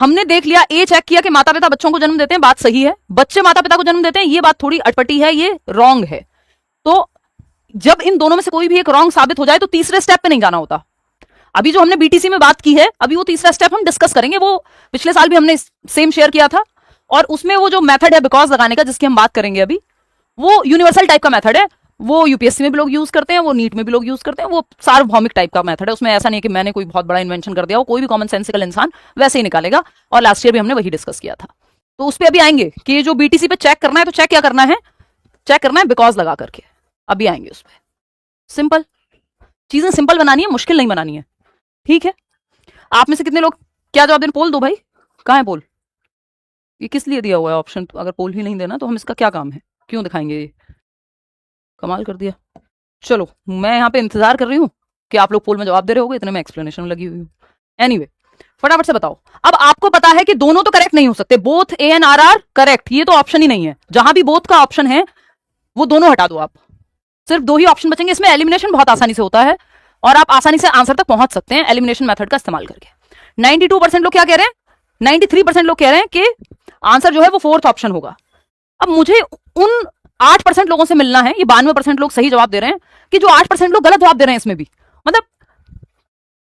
हमने देख लिया, ए चेक किया कि माता पिता बच्चों को जन्म देते हैं, बात सही है। बच्चे माता पिता को जन्म देते हैं, ये बात थोड़ी अटपटी है, ये रॉन्ग है। तो जब इन दोनों में से कोई भी एक रॉन्ग साबित हो जाए तो तीसरे स्टेप पे नहीं जाना होता। अभी जो हमने बीटीसी में बात की है, अभी वो तीसरा स्टेप हम डिस्कस करेंगे। वो पिछले साल भी हमने सेम शेयर किया था, और उसमें वो जो मेथड है बिकॉज लगाने का, जिसकी हम बात करेंगे अभी, वो यूनिवर्सल टाइप का मेथड है। वो यूपीएससी में भी लोग यूज करते हैं, वो नीट में भी लोग यूज करते हैं। वो सार्वभौमिक टाइप का मेथड है, उसमें ऐसा नहीं कि मैंने कोई बहुत बड़ा इन्वेंशन कर दिया हो, कोई भी कॉमन सेंसिकल इंसान वैसे ही निकालेगा। और लास्ट ईयर भी हमने वही डिस्कस किया था। तो उस पर अभी आएंगे कि ये जो बीटीसी पे चेक करना है, तो चेक क्या करना है, चेक करना है बिकॉज लगा करके। अभी आएंगे उस पर। सिंपल चीजें सिंपल बनानी है, मुश्किल नहीं बनानी है, ठीक है। आप में से कितने लोग क्या जवाब दें? पोल दो भाई, कहाँ है पोल? ये किस लिए दिया हुआ है ऑप्शन? अगर पोल ही नहीं देना तो हम इसका क्या काम है, क्यों दिखाएंगे? ये कमाल कर दिया। चलो, मैं यहाँ पे इंतजार कर रही हूँ कि आप लोग पोल में जवाब दे रहे होगे, इतने में एक्सप्लेनेशन में लगी हुई हूँ। एनीवे, फटाफट से बताओ। अब आपको पता है कि दोनों तो करेक्ट नहीं हो सकते, both A and R are correct, ये तो ऑप्शन ही नहीं है। जहां भी बोथ का ऑप्शन है वो दोनों हटा दो आप, सिर्फ दो ही ऑप्शन बचेंगे। इसमें एलिमिनेशन बहुत आसानी से होता है और आप आसानी से आंसर तक पहुंच सकते हैं एलिमिनेशन मेथड का इस्तेमाल करके। 92% लोग क्या कह रहे हैं, 93% लोग कह रहे हैं कि आंसर जो है वो फोर्थ ऑप्शन होगा। अब मुझे उन 8% लोगों से मिलना है, ये 92% लोग सही जवाब दे रहे हैं, कि जो 8% लोग गलत जवाब दे रहे हैं इसमें भी। मतलब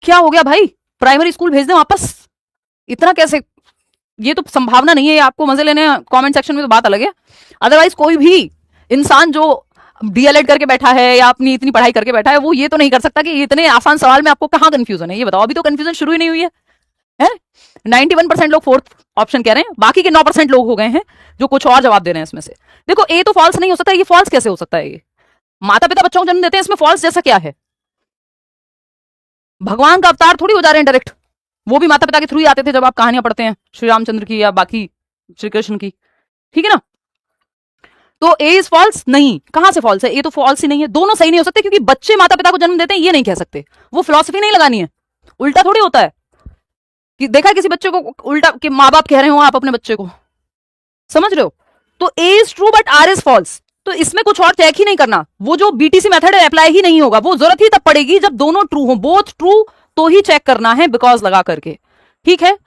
क्या हो गया भाई, प्राइमरी स्कूल भेज दें वापस? इतना कैसे? ये तो संभावना नहीं है। आपको मजे लेने कमेंट सेक्शन में तो बात अलग है, अदरवाइज कोई भी इंसान जो डीएलएड करके बैठा है या अपनी इतनी पढ़ाई करके बैठा है, वो ये तो नहीं कर सकता कि इतने आसान सवाल में आपको कहां कंफ्यूजन है। ये बताओ, अभी तो कंफ्यूजन शुरू ही नहीं हुई है? 91% लोग फोर्थ ऑप्शन कह रहे हैं, बाकी के 9% लोग हो गए हैं जो कुछ और जवाब दे रहे हैं इसमें से। देखो, ए तो फॉल्स नहीं हो सकता, ये फॉल्स कैसे हो सकता है? ये माता पिता बच्चों को जन्म देते हैं, इसमें फॉल्स जैसा क्या है? भगवान का अवतार थोड़ी हो जा रहे हैं डायरेक्ट, वो भी माता पिता के थ्रू ही आते थे जब आप कहानियां पढ़ते हैं श्री रामचंद्र की या बाकी श्री कृष्ण की, ठीक है ना। तो ए इज फॉल्स नहीं, कहां से फॉल्स है? ए तो फॉल्स ही नहीं है। दोनों सही नहीं हो सकते, क्योंकि बच्चे माता पिता को जन्म देते हैं ये नहीं कह सकते। वो फिलॉसफी नहीं लगानी है, उल्टा थोड़ी होता है कि देखा किसी बच्चे को उल्टा कि माँ बाप कह रहे हो आप अपने बच्चे को, समझ रहे हो? तो A is true but R is false. तो इसमें कुछ और चेक ही नहीं करना, वो जो बीटीसी मेथड है अप्लाई ही नहीं होगा। वो जरूरत ही तब पड़ेगी जब दोनों ट्रू हो, बोथ ट्रू, तो ही चेक करना है बिकॉज लगा करके, ठीक है।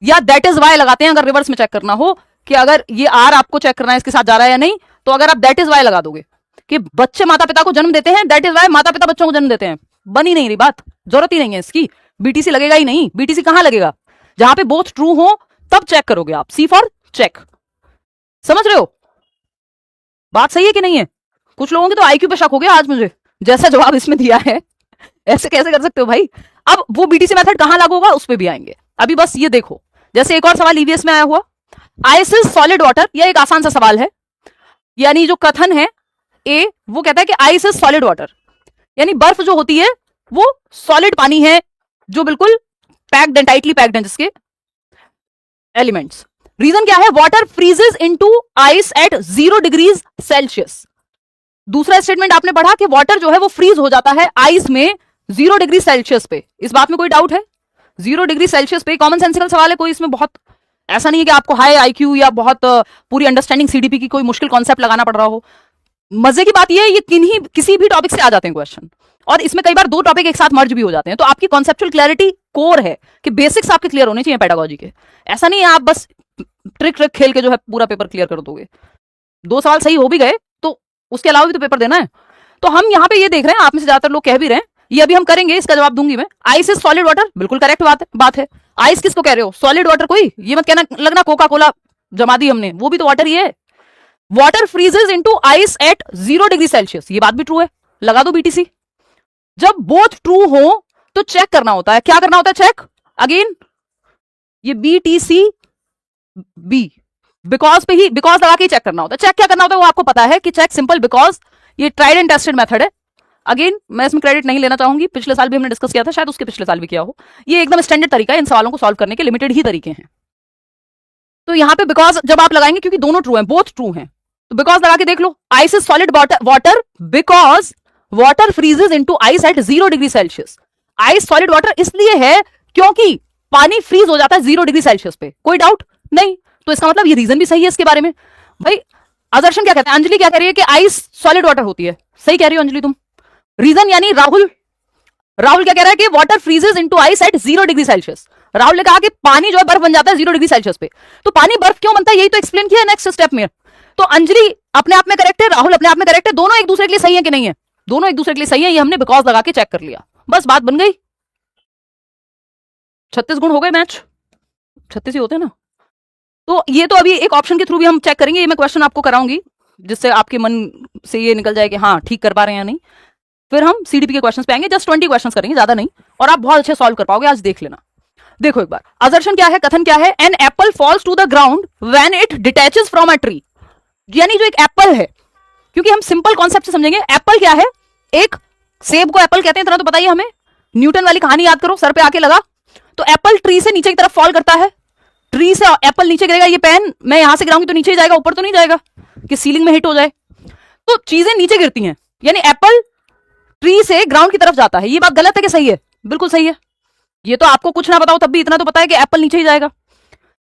या दैट इज वाई लगाते हैं अगर रिवर्स में चेक करना हो, कि अगर ये आर आपको चेक करना है इसके साथ जा रहा है या नहीं, तो अगर आप दैट इज वाई लगा दोगे कि बच्चे माता पिता को जन्म देते हैं, दैट इज वाई माता पिता बच्चों को जन्म देते हैं, बनी नहीं रही बात, जरूरत ही नहीं है इसकी। बीटीसी लगेगा ही नहीं। बीटीसी कहां लगेगा? जहां पे बोथ ट्रू हो तब चेक करोगे आप, सी फॉर चेक। समझ रहे हो बात? सही है कि नहीं है? कुछ लोगों के तो आईक्यू पे शक हो गया आज मुझे, जैसा जवाब इसमें दिया है। ऐसे कैसे कर सकते हो भाई? अब वो बीटीसी मेथड कहां लागू होगा उस पर भी आएंगे। अभी बस ये देखो, जैसे एक और सवाल ईवीएस में आया हुआ, आइस इज सॉलिड वाटर। यह एक आसान सा सवाल है, यानी जो कथन है ए, वो कहता है कि आइस इज सॉलिड वाटर, यानी बर्फ जो होती है वो सॉलिड पानी है, जो बिल्कुल पैक्ड एंड टाइटली पैक्ड है, जिसके एलिमेंट्स। रीजन क्या है? Water freezes into ice at 0 degrees Celsius. दूसरा स्टेटमेंट आपने पढ़ा कि वाटर जो है वो फ्रीज हो जाता है आइस में 0 डिग्री सेल्सियस पे। इस बात में कोई डाउट है? 0 डिग्री सेल्सियस पे कॉमन सेंसिकल सवाल है, कोई इसमें बहुत ऐसा नहीं है कि आपको हाई आईक्यू या बहुत पूरी अंडरस्टैंडिंग सीडीपी की कोई मुश्किल कॉन्सेप्ट लगाना पड़ रहा हो। मजे की बात यह है, ये किसी भी टॉपिक से आ जाते हैं क्वेश्चन, और इसमें कई बार दो टॉपिक एक साथ मर्ज भी हो जाते हैं। तो आपकी कॉन्सेप्चुअल क्लैरिटी कोर है कि बेसिक्स आपके क्लियर होने चाहिए पेडागोजी के। ऐसा नहीं है आप बस ट्रिक खेल के जो है पूरा पेपर क्लियर कर दोगे। 2 सवाल सही हो भी गए तो उसके अलावा भी तो पेपर देना है। तो हम यहाँ पे ये देख रहे हैं, आप में से ज्यादातर लोग कह भी रहे हैं, ये अभी हम करेंगे, इसका जवाब दूंगी मैं। आइस इज सॉलिड वाटर, बिल्कुल करेक्ट बात है। आइस किसको कह रहे हो? Solid water. कोई ये मत कहना लगना कोका कोला जमा दी हमने, वो भी तो वाटर ही है। Water freezes into ice at 0 degree Celsius, ये बात भी ट्रू है, लगा दो बीटीसी। जब बोथ ट्रू हो तो चेक करना होता है। क्या करना होता है? चेक अगेन, ये बीटीसी बी, बिकॉज पे ही, बिकॉज लगा के ही चेक करना होता है। चेक क्या करना होता है वो आपको पता है कि चेक सिंपल बिकॉज, ये ट्राइड एंड टेस्टेड मेथड है। अगेन मैं इसमें क्रेडिट नहीं लेना चाहूंगी, पिछले साल भी हमने डिस्कस किया था, शायद उसके पिछले साल भी किया हो। ये एकदम स्टैंडर्ड तरीका है, इन सवालों को सॉल्व करने के लिमिटेड ही तरीके हैं। तो यहां पे बिकॉज जब आप लगाएंगे, क्योंकि दोनों ट्रू हैं, बोथ ट्रू हैं, तो बिकॉज लगा के देख लो। Ice is solid water because water freezes into ice at 0 degree Celsius. Ice solid water इसलिए है क्योंकि पानी फ्रीज हो जाता है 0 डिग्री सेल्सियस पे, कोई डाउट नहीं। तो इसका मतलब ये रीजन भी सही है इसके बारे में। भाई अजर्शन क्या कहते हैं? अंजलि क्या कह रही है कि आइस सॉलिड वाटर होती है, सही कह रही हो अंजलि तुम। रीजन यानी राहुल क्या कह रहा है कि water freezes into ice at 0 degree Celsius. Rahul ने कहा कि पानी जो है बर्फ बन जाता है 0 डिग्री सेल्सियस पे, तो पानी बर्फ क्यों बनता है यही तो एक्सप्लेन किया है नेक्स्ट स्टेप में। तो अंजलि अपने आप में करेक्ट है, राहुल अपने आप में करेक्ट है, दोनों एक दूसरे के लिए सही है कि नहीं है, दोनों एक दूसरे के लिए सही है, ये हमने बिकॉज लगा के चेक कर लिया, बस बात बन गई। 36 गुण हो गए मैच, 36 ही होते हैं ना। तो ये तो अभी एक ऑप्शन के थ्रू भी हम चेक करेंगे, ये मैं क्वेश्चन आपको कराऊंगी जिससे आपके मन से ये निकल जाए कि हाँ ठीक कर पा रहे हैं या नहीं। फिर हम सीडीपी के क्वेश्चंस पे आएंगे, जस्ट 20 क्वेश्चंस करेंगे, ज्यादा नहीं, और आप बहुत अच्छे सॉल्व कर पाओगे, आज देख लेना। देखो एक बार असर्शन क्या है, कथन क्या है, an apple falls to the ground when it detaches from a tree, यानी जो एक एप्पल है, क्योंकि हम सिंपल कॉन्सेप्ट से समझेंगे, एप्पल क्या है, एक सेब को एप्पल कहते हैं, इतना तो पता ही हमें, न्यूटन वाली कहानी याद करो, सर पे आके लगा, तो एप्पल ट्री से नीचे की तरफ फॉल करता है, ट्री से एप्पल नीचे गिरेगा, ये पेन मैं यहां से गिराऊंगी तो नीचे ही जाएगा, ऊपर तो नहीं जाएगा कि सीलिंग में हिट हो जाए, तो चीजें नीचे गिरती हैं, यानी एप्पल ट्री से ग्राउंड की तरफ जाता है। ये बात गलत है कि सही है? बिल्कुल सही है, ये तो आपको कुछ ना बताओ तब भी इतना तो पता है कि एप्पल नीचे ही जाएगा।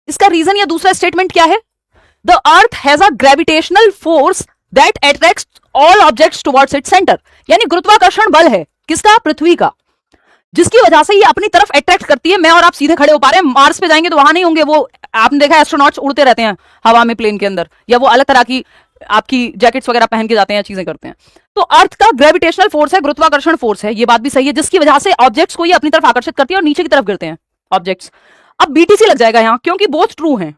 इसका रीजन या दूसरा स्टेटमेंट क्या है, the earth has a gravitational force that attracts all objects towards its centre, यानी गुरुत्वाकर्षण बल है किसका, पृथ्वी का, जिसकी वजह से ये अपनी तरफ अट्रैक्ट करती है। मैं और आप सीधे खड़े हो पा रहे हैं, मार्स पे जाएंगे तो वहां नहीं होंगे, वो आपने देखा एस्ट्रोनॉट्स उड़ते रहते हैं हवा में प्लेन के अंदर, या वो अलग तरह की आपकी जैकेट्स वगैरह पहन के जाते हैं, चीजें करते हैं। तो अर्थ का ग्रेविटेशनल फोर्स है, गुरुत्वाकर्षण फोर्स है, ये बात भी सही है, जिसकी वजह से ऑब्जेक्ट्स को ये अपनी तरफ आकर्षित करती है और नीचे की तरफ गिरते हैं ऑब्जेक्ट्स। अब बीटीसी लग जाएगा यहाँ, क्योंकि बोथ ट्रू हैं,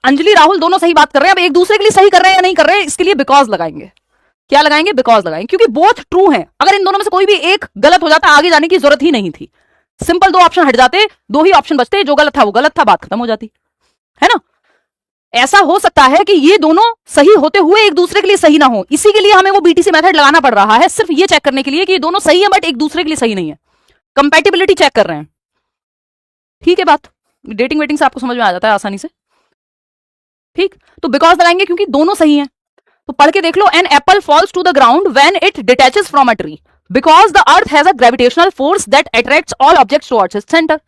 अंजलि राहुल दोनों सही बात कर रहे हैं, अब एक दूसरे के लिए सही कर रहे हैं या नहीं कर रहे हैं, इसके लिए बिकॉज लगाएंगे। क्या लगाएंगे, बिकॉज लगाएंगे, क्योंकि बोथ ट्रू हैं। अगर इन दोनों में से कोई भी एक गलत हो जाता आगे जाने की जरूरत ही नहीं थी, सिंपल दो ऑप्शन हट जाते, दो ही ऑप्शन बचते, जो गलत था वो गलत था, बात खत्म हो जाती है ना। ऐसा हो सकता है कि ये दोनों सही होते हुए एक दूसरे के लिए सही ना हो, इसी के लिए हमें वो बीटीसी मेथड लगाना पड़ रहा है, सिर्फ ये चेक करने के लिए कि ये दोनों सही है बट एक दूसरे के लिए सही नहीं है, कंपैटिबिलिटी चेक कर रहे हैं। ठीक है बात, डेटिंग वेटिंग से आपको समझ में आ जाता है आसानी से। ठीक, तो बिकॉज लगाएंगे क्योंकि दोनों सही हैं। तो पढ़ के देख लो, an apple falls to the ground when it detaches from a tree because the earth has a gravitational force that attracts all objects towards its centre,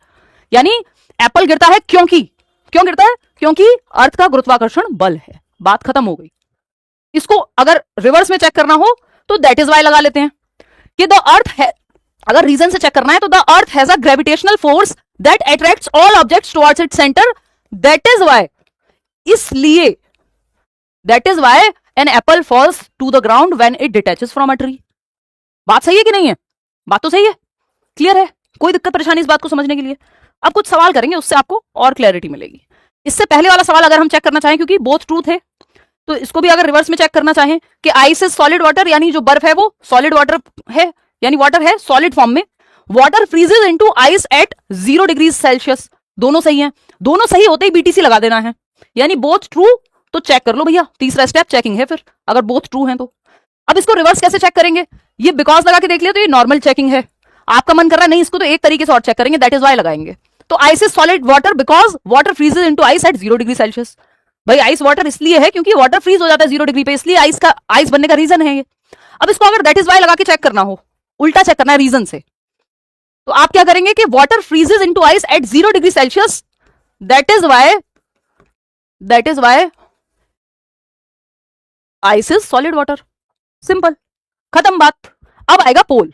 यानी एप्पल गिरता है क्योंकि, क्यों गिरता है, क्योंकि अर्थ का गुरुत्वाकर्षण बल है, बात खत्म हो गई। इसको अगर रिवर्स में चेक करना हो तो दैट इज वाई लगा लेते हैं कि द अर्थ है, अगर रीजन से चेक करना है तो the earth has a gravitational force that attracts all objects towards its centre, that is why, इसलिए that is why an apple falls to the ground when it detaches from a tree. बात सही है कि नहीं है, बात तो सही है, क्लियर है, कोई दिक्कत परेशानी इस बात को समझने के लिए। अब कुछ सवाल करेंगे, उससे आपको और क्लैरिटी मिलेगी। इससे पहले वाला सवाल अगर हम चेक करना चाहें, क्योंकि बोथ ट्रू थे, तो इसको भी अगर रिवर्स में चेक करना चाहें कि आइस इज सॉलिड वाटर, यानी जो बर्फ है वो सॉलिड वाटर है, यानी वाटर है सॉलिड फॉर्म में, water freezes into ice at 0 degree Celsius, दोनों सही हैं, दोनों सही होते ही बीटीसी लगा देना है, यानी बोथ ट्रू, तो चेक कर लो भैया, तीसरा स्टेप चेकिंग है फिर, अगर बोथ ट्रू हैं तो। अब इसको रिवर्स कैसे चेक करेंगे, ये बिकॉज लगा के देख लिया तो ये नॉर्मल चेकिंग है, आपका मन कर रहा है नहीं इसको तो एक तरीके से और चेक करेंगे, दैट इज वाई लगाएंगे। तो ice is solid water because water freezes into ice at 0 degree Celsius, भाई आइस वाटर इसलिए है क्योंकि वाटर फ्रीज हो जाता है 0 डिग्री पे, इसलिए आइस बनने का रीजन है ये। अब इसको अगर दैट इज वाई लगा के चेक करना हो, उल्टा चेक करना है रीजन से, तो आप क्या करेंगे कि water freezes into ice at 0 degree Celsius, that is why ice is solid water, simple, खत्म बात। अब आएगा पोल,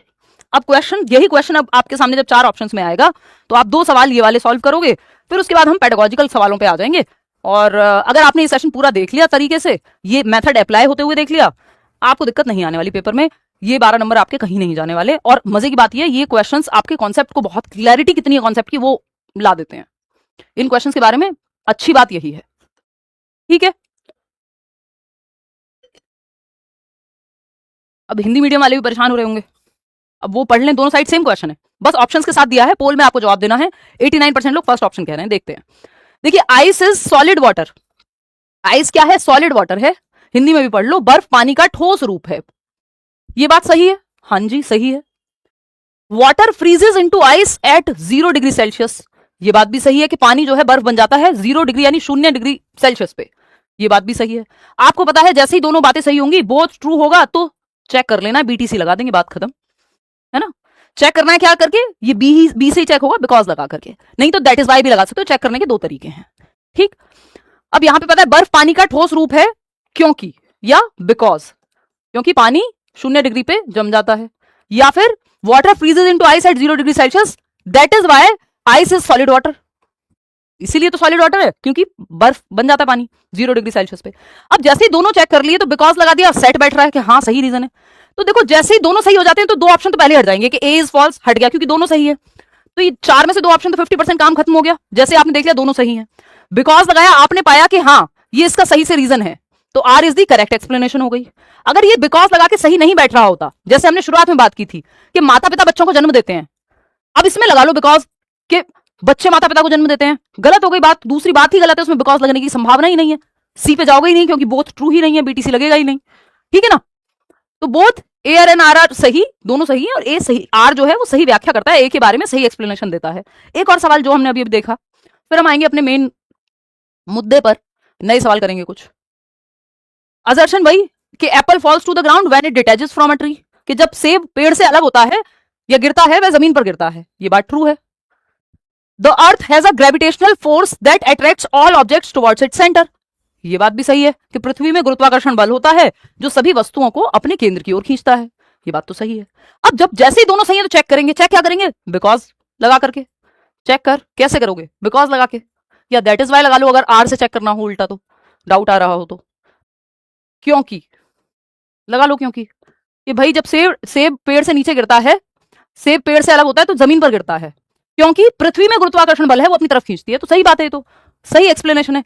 अब क्वेश्चन, यही क्वेश्चन अब आपके सामने जब 4 ऑप्शंस में आएगा तो आप 2 सवाल ये वाले सॉल्व करोगे, फिर उसके बाद हम पेडागोजिकल सवालों पे आ जाएंगे। और अगर आपने ये सेशन पूरा देख लिया तरीके से, ये मेथड अप्लाई होते हुए देख लिया, आपको दिक्कत नहीं आने वाली पेपर में, ये 12 नंबर आपके कहीं नहीं जाने वाले। और मजे की बात ये क्वेश्चंस आपके कॉन्सेप्ट को, बहुत क्लैरिटी कितनी है कॉन्सेप्ट की वो ला देते हैं इन क्वेश्चंस के बारे में, अच्छी बात यही है। ठीक है, अब हिंदी मीडियम वाले भी परेशान हो रहे होंगे, अब वो पढ़ लें, दोनों साइड सेम क्वेश्चन है, बस ऑप्शंस के साथ दिया है, पोल में आपको जवाब देना है। 89% लोग फर्स्ट ऑप्शन कह रहे हैं, देखते हैं। देखिए, ice is solid water, ice क्या है, सॉलिड वाटर है, हिंदी में भी पढ़ लो, बर्फ पानी का ठोस रूप है, ये बात सही है, हाँ जी सही है। Water freezes into ice at 0 degree Celsius, ये बात भी सही है कि पानी जो है बर्फ बन जाता है 0 डिग्री यानी 0 डिग्री सेल्सियस पे, ये बात भी सही है। आपको पता है जैसे ही दोनों बातें सही होंगी, बोथ ट्रू होगा तो चेक कर लेना, बीटीसी लगा देंगे, बात खत्म है ना। चेक करना है क्या करके, ये बी से ही चेक होगा बिकॉज लगा करके, नहीं तो दैट इज वाई भी लगा सकते हो, चेक करने के 2 तरीके हैं। ठीक, अब यहां पे पता है बर्फ पानी का ठोस रूप है क्योंकि, या बिकॉज, क्योंकि पानी 0 डिग्री पे जम जाता है, या फिर water freezes into ice at 0 degree Celsius, that is why ice is solid water, इसीलिए तो सॉलिड वाटर है क्योंकि बर्फ बन जाता है पानी 0 डिग्री सेल्सियस पे। अब जैसे ही दोनों चेक कर लिए तो बिकॉज लगा दिया, सेट बैठ रहा है कि हाँ सही रीजन है। तो देखो जैसे ही दोनों सही हो जाते हैं तो दो ऑप्शन तो पहले हट जाएंगे कि ए इज फॉल्स, हट गया क्योंकि दोनों सही है। तो ये 4 में से 2 ऑप्शन तो 50% काम खत्म हो गया। जैसे आपने देख लिया दोनों सही है, बिकॉज लगाया, आपने पाया कि हाँ ये इसका सही से रीजन है, तो R is the correct explanation हो गई। अगर ये बिकॉज लगा के सही नहीं बैठ रहा होता, जैसे हमने शुरुआत में बात की थी कि माता पिता बच्चों को जन्म देते हैं, अब इसमें लगा लो बिकॉज के बच्चे माता पिता को जन्म देते हैं, गलत हो गई बात, दूसरी बात ही गलत है, उसमें बिकॉज लगने की संभावना ही नहीं है, सी पे जाओगे ही नहीं क्योंकि बोथ ट्रू ही नहीं है, बीटीसी लगेगा ही नहीं, ठीक है ना। तो both A R and R are सही, दोनों सही है, और ए सही, आर जो है वो सही व्याख्या करता है, ए के बारे में सही एक्सप्लेनेशन देता है। एक और सवाल जो हमने अभी देखा, फिर हम आएंगे अपने मेन मुद्दे पर, नए सवाल करेंगे कुछ। असर्शन भाई कि apple falls to the ground when it detaches from a tree, कि जब सेब पेड़ से अलग होता है या गिरता है वह जमीन पर गिरता है, ये बात ट्रू है। The earth has a gravitational force that attracts all objects towards its centre, ये बात भी सही है कि पृथ्वी में गुरुत्वाकर्षण बल होता है जो सभी वस्तुओं को अपने केंद्र की ओर खींचता है, ये बात तो सही है। अब जब जैसे ही दोनों सही है तो चेक करेंगे, चेक क्या करेंगे, बिकॉज लगा करके चेक कर, कैसे करोगे, बिकॉज लगा के, या दैट इज वाई लगा लो अगर आर से चेक करना हो उल्टा, तो डाउट आ रहा हो तो क्योंकि लगा लो, क्योंकि ये भाई जब सेब पेड़ से नीचे गिरता है, सेब पेड़ से अलग होता है तो जमीन पर गिरता है, क्योंकि पृथ्वी में गुरुत्वाकर्षण बल है वो अपनी तरफ खींचती है, तो सही बात है, तो सही एक्सप्लेनेशन है।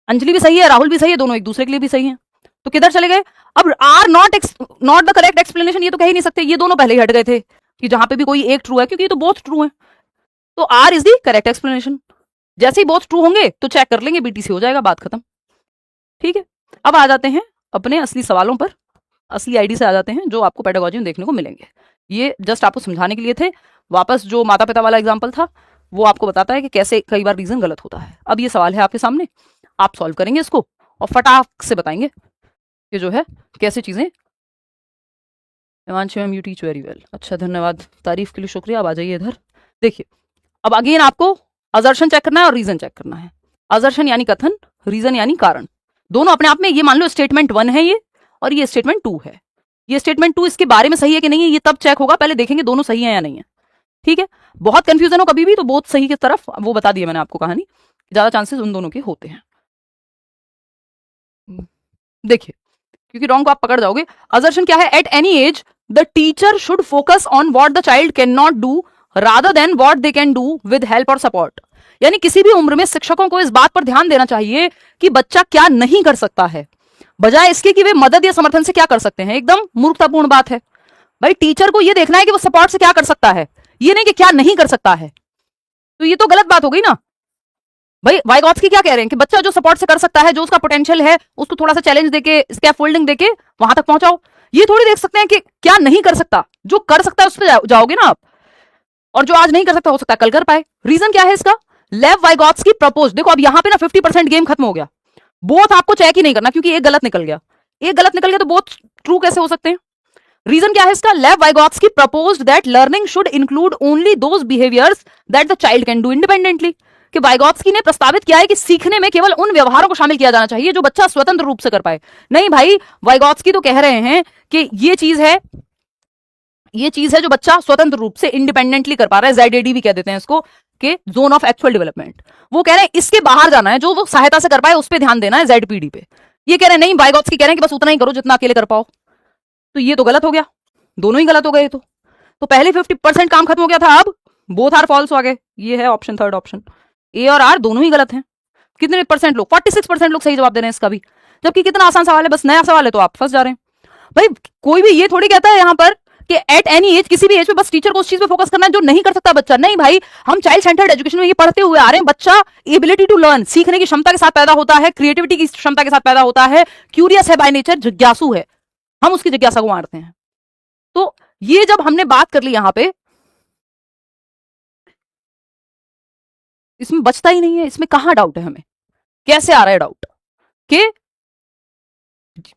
अंजलि भी सही है, राहुल भी सही है, दोनों एक दूसरे के लिए भी सही है। तो किधर चले गए, अब R not the correct explanation, ये तो कह ही नहीं सकते, ये दोनों पहले ही हट गए थे कि जहां पे भी कोई एक ट्रू है, क्योंकि ये तो बहुत ट्रू है, तो R is the correct explanation. जैसे ही बहुत ट्रू होंगे तो चेक कर लेंगे, बीटीसी हो जाएगा, बात खत्म, ठीक है। अब आ जाते हैं अपने असली सवालों पर, असली आईडी से आ जाते हैं जो आपको पेडागोजी में देखने को मिलेंगे। ये जस्ट आपको समझाने के लिए थे, वापस जो माता पिता वाला एग्जाम्पल था वो आपको बताता है कि कैसे कई बार रीजन गलत होता है। अब ये सवाल है आपके सामने, आप सॉल्व करेंगे इसको और फटाक से बताएंगे कि जो है कैसे चीजें। Himanshu ma'am you teach very well, अच्छा धन्यवाद, तारीफ के लिए शुक्रिया। अब आ जाइए इधर, देखिए अब अगेन आपको असर्शन चेक करना है और रीजन चेक करना है। असर्शन यानी कथन, रीजन यानी कारण, दोनों अपने आप में, ये मान लो स्टेटमेंट 1 है ये, और ये स्टेटमेंट 2 है। ये स्टेटमेंट 2 इसके बारे में सही है कि नहीं है ये तब चेक होगा, पहले देखेंगे दोनों सही है या नहीं है, ठीक है। बहुत कंफ्यूजन हो कभी भी तो बहुत सही की तरफ, वो बता दिया मैंने आपको कहानी, ज्यादा चांसेस उन दोनों के होते हैं। देखिए क्योंकि रॉन्ग को आप पकड़ जाओगे। असर्शन क्या है, at any as the teacher should focus on what the child can not do rather than what they can do with help और सपोर्ट, यानी किसी भी उम्र में शिक्षकों को इस बात पर ध्यान देना चाहिए कि बच्चा क्या नहीं कर सकता है, बजाय इसके कि वे मदद या समर्थन से क्या कर सकते हैं। एकदम मूर्खतापूर्ण बात है भाई, टीचर को यह देखना है कि वो सपोर्ट से क्या कर सकता है, ये नहीं कि क्या नहीं कर सकता है, तो ये तो गलत बात हो गई ना भाई। वाइगॉत्स्की क्या कह रहे हैं कि बच्चा जो सपोर्ट से कर सकता है, जो उसका पोटेंशियल है, उसको थोड़ा सा चैलेंज देके, स्कैफोल्डिंग देके वहां तक पहुंचाओ। ये थोड़ी देख सकते हैं कि क्या नहीं कर सकता, जो कर सकता है उस पर जाओगे ना आप, और जो आज नहीं कर सकता हो सकता है कल कर पाए। रीजन क्या है इसका, लेव वाइगॉत्स्की प्रपोज, देखो अब यहां पे ना 50% गेम खत्म हो गया, बोथ आपको चेक ही नहीं करना क्योंकि एक गलत निकल गया, एक गलत निकल गया तो बोथ ट्रू कैसे हो सकते हैं। रीजन क्या है इसका, Lev Vygotsky proposed that learning should include only those behaviours that the child can do independently, कि वाइगॉत्स्की ने प्रस्तावित किया है कि सीखने में केवल उन व्यवहारों को शामिल किया जाना चाहिए जो बच्चा स्वतंत्र रूप से कर पाए। नहीं भाई, वाइगॉत्स्की तो कह रहे हैं कि ये चीज है, ये चीज है जो बच्चा स्वतंत्र रूप से इंडिपेंडेंटली कर पा रहा है, ZAD भी कह देते हैं इसको, के जोन ऑफ एक्चुअल डेवलपमेंट। वो कह रहे हैं इसके बाहर जाना है, जो वो सहायता से कर पाए उस पर ध्यान देना है, ZPD पे। ये कह रहे हैं नहीं, वाइगॉत्स्की कह रहे हैं कि बस उतना ही करो जितना अकेले कर पाओ, तो ये तो गलत हो गया, दोनों ही गलत हो गए। तो पहले 50% काम खत्म हो गया था, अब बोथ आर फॉल्स हो गए, ये है ऑप्शन, थर्ड ऑप्शन, ए और आर दोनों ही गलत हैं। कितने परसेंट लोग, 46% लोग सही जवाब दे रहे हैं इसका भी, जबकि कितना आसान सवाल है, बस नया सवाल है तो आप फंस जा रहे हैं भाई। कोई भी ये थोड़ी कहता है यहाँ पर कि एट एनी एज, किसी भी एज पे बस टीचर को उस चीज पे फोकस करना है जो नहीं कर सकता बच्चा। नहीं भाई, हम चाइल्ड सेंटर्ड एजुकेशन में ये पढ़ते हुए आ रहे हैं, बच्चा एबिलिटी टू लर्न, सीखने की क्षमता के साथ पैदा होता है, क्रिएटिविटी की क्षमता के साथ पैदा होता है, क्यूरियस है बाय नेचर, जिज्ञासु है, हम उसकी जिज्ञासा को मारते हैं। तो ये जब हमने बात कर ली यहां पे, इसमें बचता ही नहीं है, इसमें कहां डाउट है, हमें कैसे आ रहा है डाउट कि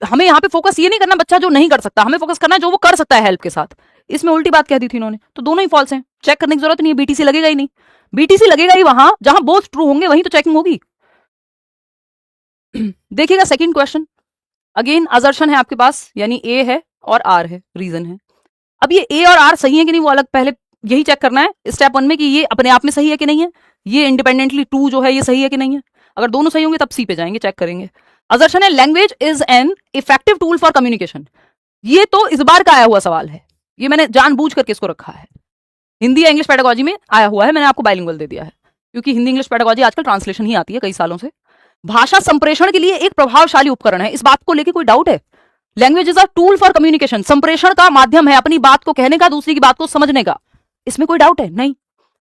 हमें यहां पे फोकस ये नहीं करना बच्चा जो नहीं कर सकता, हमें फोकस करना है जो वो कर सकता है हेल्प के साथ। इसमें उल्टी बात कह दी थी इन्होंने, तो दोनों ही फॉल्स हैं, चेक करने की जरूरत नहीं है, बीटीसी लगेगा ही नहीं। बीटीसी लगेगा ही वहां जहां बोथ ट्रू होंगे, वहीं तो चेकिंग होगी। देखिएगा सेकंड क्वेश्चन, अगेन असर्शन है आपके पास, यानी ए है और आर है, रीजन है। अब ये ए और आर सही है कि नहीं वो अलग पहले यही चेक करना है स्टेप 1 में कि ये अपने आप में सही है कि नहीं है, ये इंडिपेंडेंटली ट्रू जो है ये सही है कि नहीं है। अगर दोनों सही होंगे तब सी पे जाएंगे, चेक करेंगे। असर्शन है language is an effective tool for communication. ये तो इस बार का आया हुआ सवाल है, ये मैंने जानबूझ करके इसको रखा है, हिंदी या इंग्लिश पेडागोजी में आया हुआ है, मैंने आपको बाइलिंगुअल दे दिया है क्योंकि हिंदी इंग्लिश पेडागोजी आजकल ट्रांसलेशन ही आती है कई सालों से। भाषा संप्रेषण के लिए एक प्रभावशाली उपकरण है, इस बात को लेकर कोई डाउट है? Language is a tool for communication, संप्रेषण का माध्यम है अपनी बात को कहने का, दूसरी की बात को समझने का, इसमें कोई डाउट है नहीं?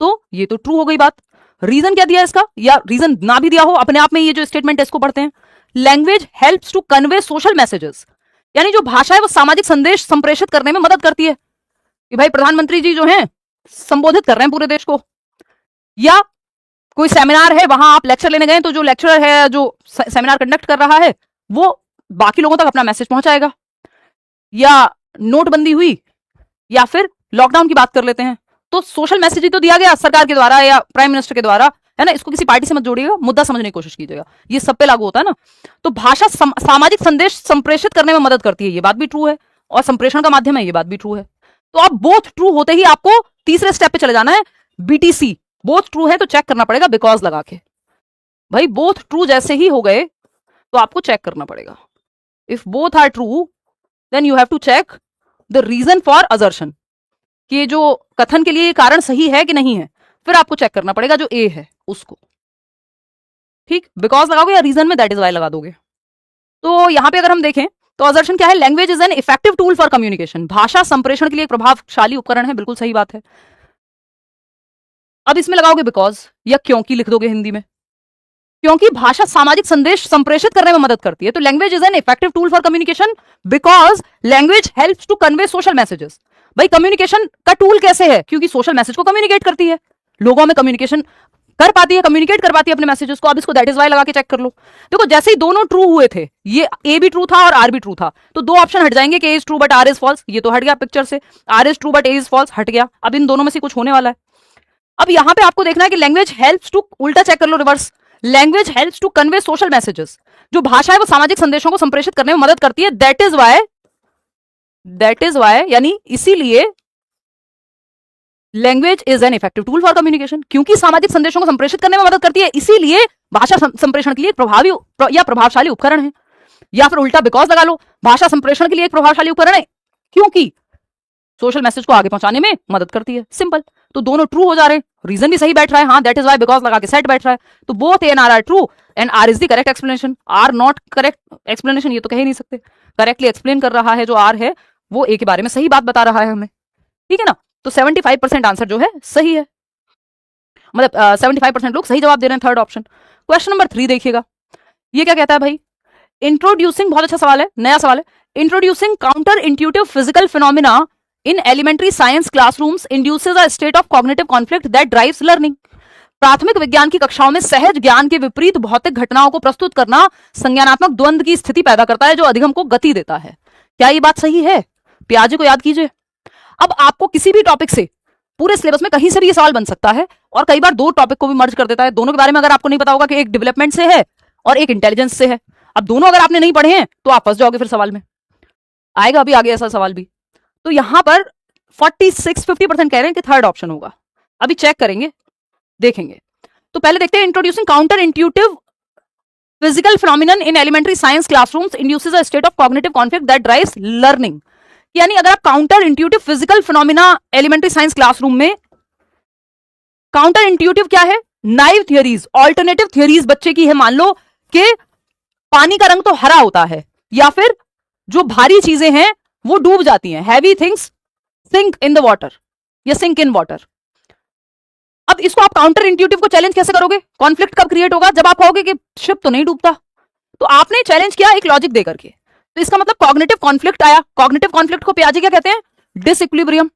तो ये तो ट्रू हो गई बात। रीजन क्या दिया इसका, या रीजन ना भी दिया हो अपने आप में ये जो स्टेटमेंट है इसको पढ़ते हैं। Language helps to convey social messages, यानी जो भाषा है वो सामाजिक संदेश संप्रेषित करने में मदद करती है कि भाई प्रधानमंत्री जी जो हैं संबोधित कर रहे हैं पूरे देश को, या कोई सेमिनार है वहां आप लेक्चर लेने गए तो जो लेक्चरर है जो सेमिनार कंडक्ट कर रहा है वो बाकी लोगों तक अपना मैसेज पहुंचाएगा, या नोटबंदी हुई या फिर लॉकडाउन की बात कर लेते हैं तो सोशल मैसेज ही तो दिया गया सरकार के द्वारा या प्राइम मिनिस्टर के द्वारा, है ना। इसको किसी पार्टी से मत जोड़िएगा, मुद्दा समझने की कोशिश कीजिएगा, ये सब पे लागू होता है ना। तो भाषा सामाजिक संदेश संप्रेषित करने में मदद करती है, ये बात भी ट्रू है, और संप्रेषण का माध्यम है, ये बात भी ट्रू है। तो अब बोथ ट्रू होते ही आपको तीसरे स्टेप पे चले जाना है, बीटीसी बोथ ट्रू है तो चेक करना पड़ेगा बिकॉज लगा के। भाई बोथ ट्रू जैसे ही हो गए तो आपको चेक करना पड़ेगा, if both are true then you have to check the reason for assertion, कि जो कथन के लिए कारण सही है कि नहीं है, फिर आपको चेक करना पड़ेगा जो ए है उसको, ठीक। बिकॉज लगाओगे या रीजन में दैट इज वाई लगा दोगे। तो यहां पे अगर हम देखें तो असर्शन क्या है, language is an effective tool for communication, भाषा संप्रेषण के लिए एक प्रभावशाली उपकरण है, बिल्कुल सही बात है। अब इसमें लगाओगे बिकॉज या क्योंकि लिख दोगे हिंदी में, क्योंकि भाषा सामाजिक संदेश संप्रेषित करने में मदद करती है। तो language is an effective tool for communication because language helps to convey social messages. भाई कम्युनिकेशन का टूल कैसे है, क्योंकि सोशल मैसेज को कम्युनिकेट करती है, लोगों में कम्युनिकेशन कर पाती है, कम्युनिकेट कर पाती है अपने मैसेजेस को। अब इसको दैट इज वाई लगा के चेक कर लो। देखो जैसे ही दोनों ट्रू हुए थे, ये ए भी ट्रू था और आर भी ट्रू था, तो दो ऑप्शन हट जाएंगे कि A is true but R is false, ये तो हट गया पिक्चर से, R is true but A is false हट गया। अब इन दोनों में से कुछ होने वाला है। अब यहां पे आपको देखना है कि लैंग्वेज हेल्प्स टू, उल्टा चेक कर लो reverse, language helps to convey social messages, जो भाषा है वो सामाजिक संदेशों को संप्रेषित करने में मदद करती है, दैट इज वाई यानी इसीलिए language is an effective tool for communication, क्योंकि सामाजिक संदेशों को संप्रेषित करने में मदद करती है, इसीलिए भाषा संप्रेषण के लिए एक प्रभावी या प्रभावशाली उपकरण है। या फिर उल्टा बिकॉज लगा लो, भाषा संप्रेषण के लिए एक प्रभावशाली उपकरण है क्योंकि सोशल मैसेज को आगे पहुंचाने में मदद करती है, सिंपल। तो दोनों ट्रू हो जा रहे हैं, रीजन भी सही बैठ रहा है, हाँ दैट इज वाई बिकॉज लगा के सेट बैठ रहा है, तो both A and R true and R is the correct explanation. R not correct explanation ये तो कह ही नहीं सकते, करेक्टली एक्सप्लेन कर रहा है जो आर है, वो ए के बारे में सही बात बता रहा है हमें, ठीक है ना। तो 75% आंसर जो है सही है, मतलब 75% लोग सही जवाब दे रहे हैं थर्ड ऑप्शन। क्वेश्चन नंबर 3 देखिएगा, ये क्या कहता है भाई, इंट्रोड्यूसिंग, बहुत अच्छा सवाल है, नया सवाल है, introducing counter intuitive physical phenomena in elementary science classrooms induces a state of cognitive conflict that drives learning। प्राथमिक विज्ञान की कक्षाओं में सहज ज्ञान के विपरीत भौतिक घटनाओं को प्रस्तुत करना संज्ञानात्मक द्वंद्व की स्थिति पैदा करता है जो अधिगम को गति देता है। क्या ये बात सही है? प्याजे को याद कीजिए। अब आपको किसी भी टॉपिक से, पूरे सिलेबस में कहीं से भी ये सवाल बन सकता है, और कई बार दो टॉपिक को भी मर्ज कर देता है। दोनों के बारे में अगर आपको नहीं पता होगा कि एक डेवलपमेंट से है और एक इंटेलिजेंस से है, अब दोनों अगर आपने नहीं पढ़े हैं तो आप फंस जाओगे फिर सवाल में, आएगा अभी आगे ऐसा सवाल भी। तो यहां पर 46-50% कह रहे हैं कि थर्ड ऑप्शन होगा, अभी चेक करेंगे देखेंगे। तो पहले देखते हैं, introducing counter intuitive physical phenomenon in elementary science classrooms induces a state of cognitive conflict that drives learning. यानी अगर आप counter intuitive physical phenomena elementary science classroom में, काउंटर इंट्यूटिव क्या है, नाइव थियरीज, ऑल्टरनेटिव थियरीज बच्चे की है, मान लो कि पानी का रंग तो हरा होता है, या फिर जो भारी चीजें हैं वो डूब जाती हैं, heavy things sink in the water या सिंक इन वाटर। अब इसको आप काउंटर इंट्यूटिव को चैलेंज कैसे करोगे, कॉन्फ्लिक्ट कब क्रिएट होगा, जब आप कहोगे कि शिप तो नहीं डूबता, तो आपने चैलेंज किया एक लॉजिक देकर के, तो इसका मतलब कॉग्निटिव कॉन्फ्लिक्ट आया। कॉग्निटिव कॉन्फ्लिक्ट को पियाजे क्या कहते हैं, डिसइक्विलिब्रियम।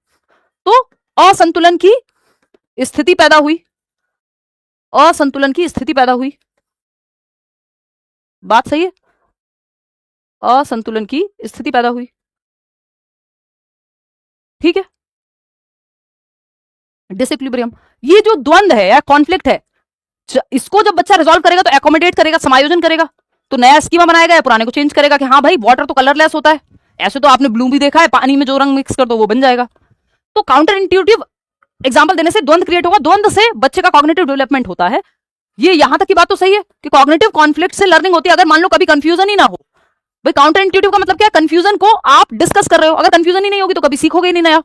तो असंतुलन की स्थिति पैदा हुई, असंतुलन की स्थिति पैदा हुई, बात सही है, असंतुलन की स्थिति पैदा हुई, ठीक है, डिसइक्विलिब्रियम। ये जो द्वंद है या कॉन्फ्लिक्ट है, इसको जब बच्चा रिजॉल्व करेगा तो एकोमोडेट करेगा, समायोजन करेगा, तो नया स्कीमा बनाएगा या पुराने को चेंज करेगा कि हाँ भाई वाटर तो कलरलेस होता है, ऐसे तो आपने ब्लू भी देखा है, पानी में जो रंग मिक्स कर दो वो बन जाएगा। तो काउंटर इंट्यूटिव एग्जाम्पल देने से द्वंद क्रिएट होगा, द्वंद से बच्चे का कॉग्निटिव डेवलपमेंट होता है। ये यहां तक की बात तो सही है कि कॉग्निटिव कॉन्फ्लिक्ट से लर्निंग होती है, अगर मान लो कभी कंफ्यूजन ही ना हो। भाई काउंटर इंट्यूटिव का मतलब क्या है? कंफ्यूजन को आप डिस्कस कर रहे हो, अगर कंफ्यूजन ही नहीं होगी तो कभी सीखोगे ही नहीं नया।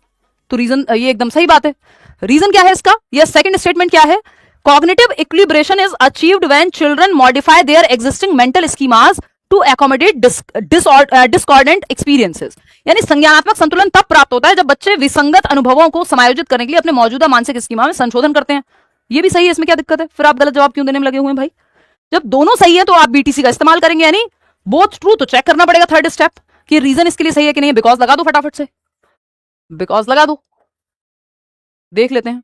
तो रीजन ये एकदम सही बात है। रीजन क्या है इसका? ये सेकंड स्टेटमेंट क्या है? Cognitive equilibration is achieved when children modify their existing mental schemas to accommodate discordant experiences. यानी संज्ञानात्मक संतुलन तब प्राप्त होता है जब बच्चे विसंगत अनुभवों को समायोजित करने के लिए अपने मौजूदा मानसिक स्कीमा में संशोधन करते हैं। ये भी सही है, इसमें क्या दिक्कत है? फिर आप गलत जवाब क्यों देने में लगे हुए हैं भाई? जब दोनों सही है तो आप बीटीसी का इस्तेमाल करेंगे, यानी बोथ ट्रू, तो चेक करना पड़ेगा थर्ड स्टेप कि रीजन इसके लिए सही है कि नहीं। बिकॉज लगा दो फटाफट से, बिकॉज लगा दो, देख लेते हैं।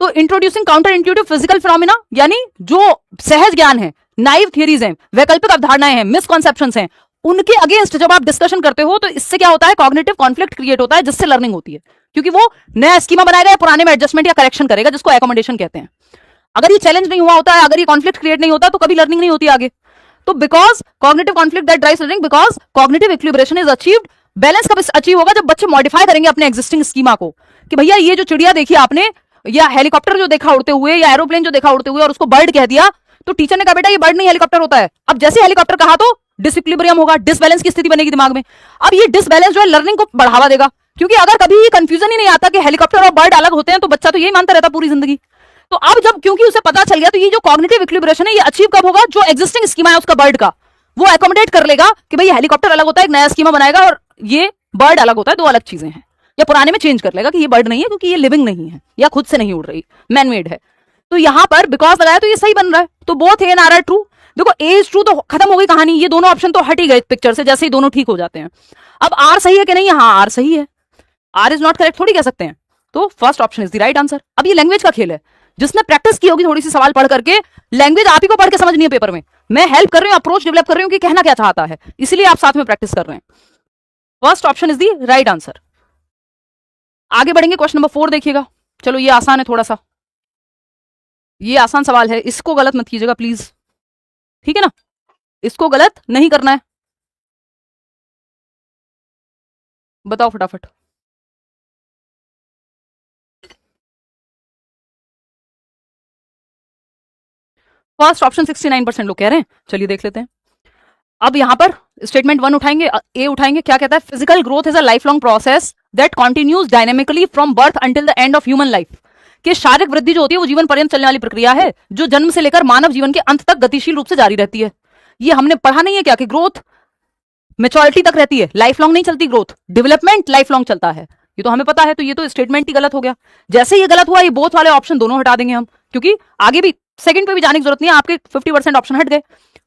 तो introducing counter intuitive physical phenomena, यानी जो सहज ज्ञान है, नाइव थियरीज हैं, वैकल्पिक अवधारणाएं हैं, मिसकॉन्सेप्शंस हैं, उनके अगेंस्ट जब आप डिस्कशन करते हो तो इससे क्या होता है? कॉग्निटिव कॉन्फ्लिक्ट क्रिएट होता है, जिससे लर्निंग होती है, क्योंकि वो नया स्कीमा बनाएगा या पुराने में एडजस्टमेंट या करेक्शन करेगा, जिसको एकोमोडेशन कहते हैं। अगर ये चैलेंज नहीं हुआ होता है, अगर ये कॉन्फ्लिक्ट क्रिएट नहीं होता, तो कभी लर्निंग नहीं होती आगे। तो because cognitive conflict that drives learning, because cognitive equilibration is achieved. Balance कब अचीव होगा? जब बच्चे मॉडिफाई करेंगे अपने एग्जिस्टिंग स्कीमा को, कि भैया ये जो चिड़िया देखी आपने, या हेलीकॉप्टर जो देखा उड़ते हुए, या एरोप्लेन जो देखा उड़ते हुए और उसको बर्ड कह दिया, तो टीचर ने कहा बेटा ये बर्ड नहीं हेलीकॉप्टर होता है। अब जैसे हेलीकॉप्टर कहा तो डिसइक्विलिब्रियम होगा, डिसबैलेंस की स्थिति बनेगी दिमाग में। अब ये डिसबैलेंस जो है लर्निंग को बढ़ावा देगा, क्योंकि अगर कभी ये कंफ्यूजन ही नहीं आता कि हेलीकॉप्टर और बर्ड अलग होते हैं, तो बच्चा तो यही मानता रहता पूरी जिंदगी। तो अब जब क्योंकि उसे पता चल गया, तो ये जो कॉग्निटिव इक्विलिब्रेशन है ये अचीव कब होगा? जो एग्जिस्टिंग स्कीमा है उसका बर्ड का, वो एकोमोडेट कर लेगा कि भाई हेलीकॉप्टर अलग होता है, एक नया स्कीमा बनाएगा, और ये बर्ड अलग होता है, दो अलग चीजें हैं। या पुराने में चेंज कर लेगा कि ये बर्ड नहीं है क्योंकि ये लिविंग नहीं है या खुद से नहीं उड़ रही, मैनमेड है। तो यहां पर बिकॉज लगाया तो ये सही बन रहा है। तो both A and R are true. देखो ए इज ट्रू तो खत्म हो गई कहानी, ये दोनों ऑप्शन तो हट ही गए पिक्चर से, जैसे ही दोनों ठीक हो जाते हैं। अब आर सही है कि नहीं? हाँ आर सही है, आर इज नॉट करेक्ट थोड़ी कह सकते हैं। तो first option is the right answer. अब ये लैंग्वेज का खेल है, जिसने प्रैक्टिस की होगी थोड़ी सी सवाल पढ़ करके, लैंग्वेज आप ही को पढ़ के समझनी है पेपर में। मैं हेल्प कर रही हूँ, अप्रोच डेवलप कर रही हूँ कि कहना क्या चाहता है, इसलिए आप साथ में प्रैक्टिस कर रहे हैं। First option is the right answer. आगे बढ़ेंगे, क्वेश्चन नंबर 4 देखिएगा। चलो ये आसान है थोड़ा सा, ये आसान सवाल है, इसको गलत मत कीजिएगा प्लीज, ठीक है ना? इसको गलत नहीं करना है। बताओ फटाफट। फर्स्ट ऑप्शन 69% लोग कह रहे हैं। चलिए देख लेते हैं। अब यहां पर स्टेटमेंट 1 उठाएंगे, ए उठाएंगे। क्या कहता है? Physical growth is a life long process that continues dynamically from birth until the end of human life. कि शारीरिक वृद्धि जो होती है वो जीवन पर्यंत चलने वाली प्रक्रिया है, जो जन्म से लेकर मानव जीवन के अंत तक गतिशील रूप से जारी रहती है। ये हमने पढ़ा नहीं है क्या कि ग्रोथ मेच्योरिटी तक रहती है, लाइफ लॉन्ग नहीं चलती ग्रोथ, डेवलपमेंट लाइफ लॉन्ग चलता है, ये तो हमें पता है। तो ये तो स्टेटमेंट ही गलत हो गया। जैसे ये गलत हुआ, ये बोथ वाले ऑप्शन दोनों हटा देंगे हम, क्योंकि आगे भी सेकंड पे भी जाने की जरूरत नहीं है, आपके 50% ऑप्शन हट गए।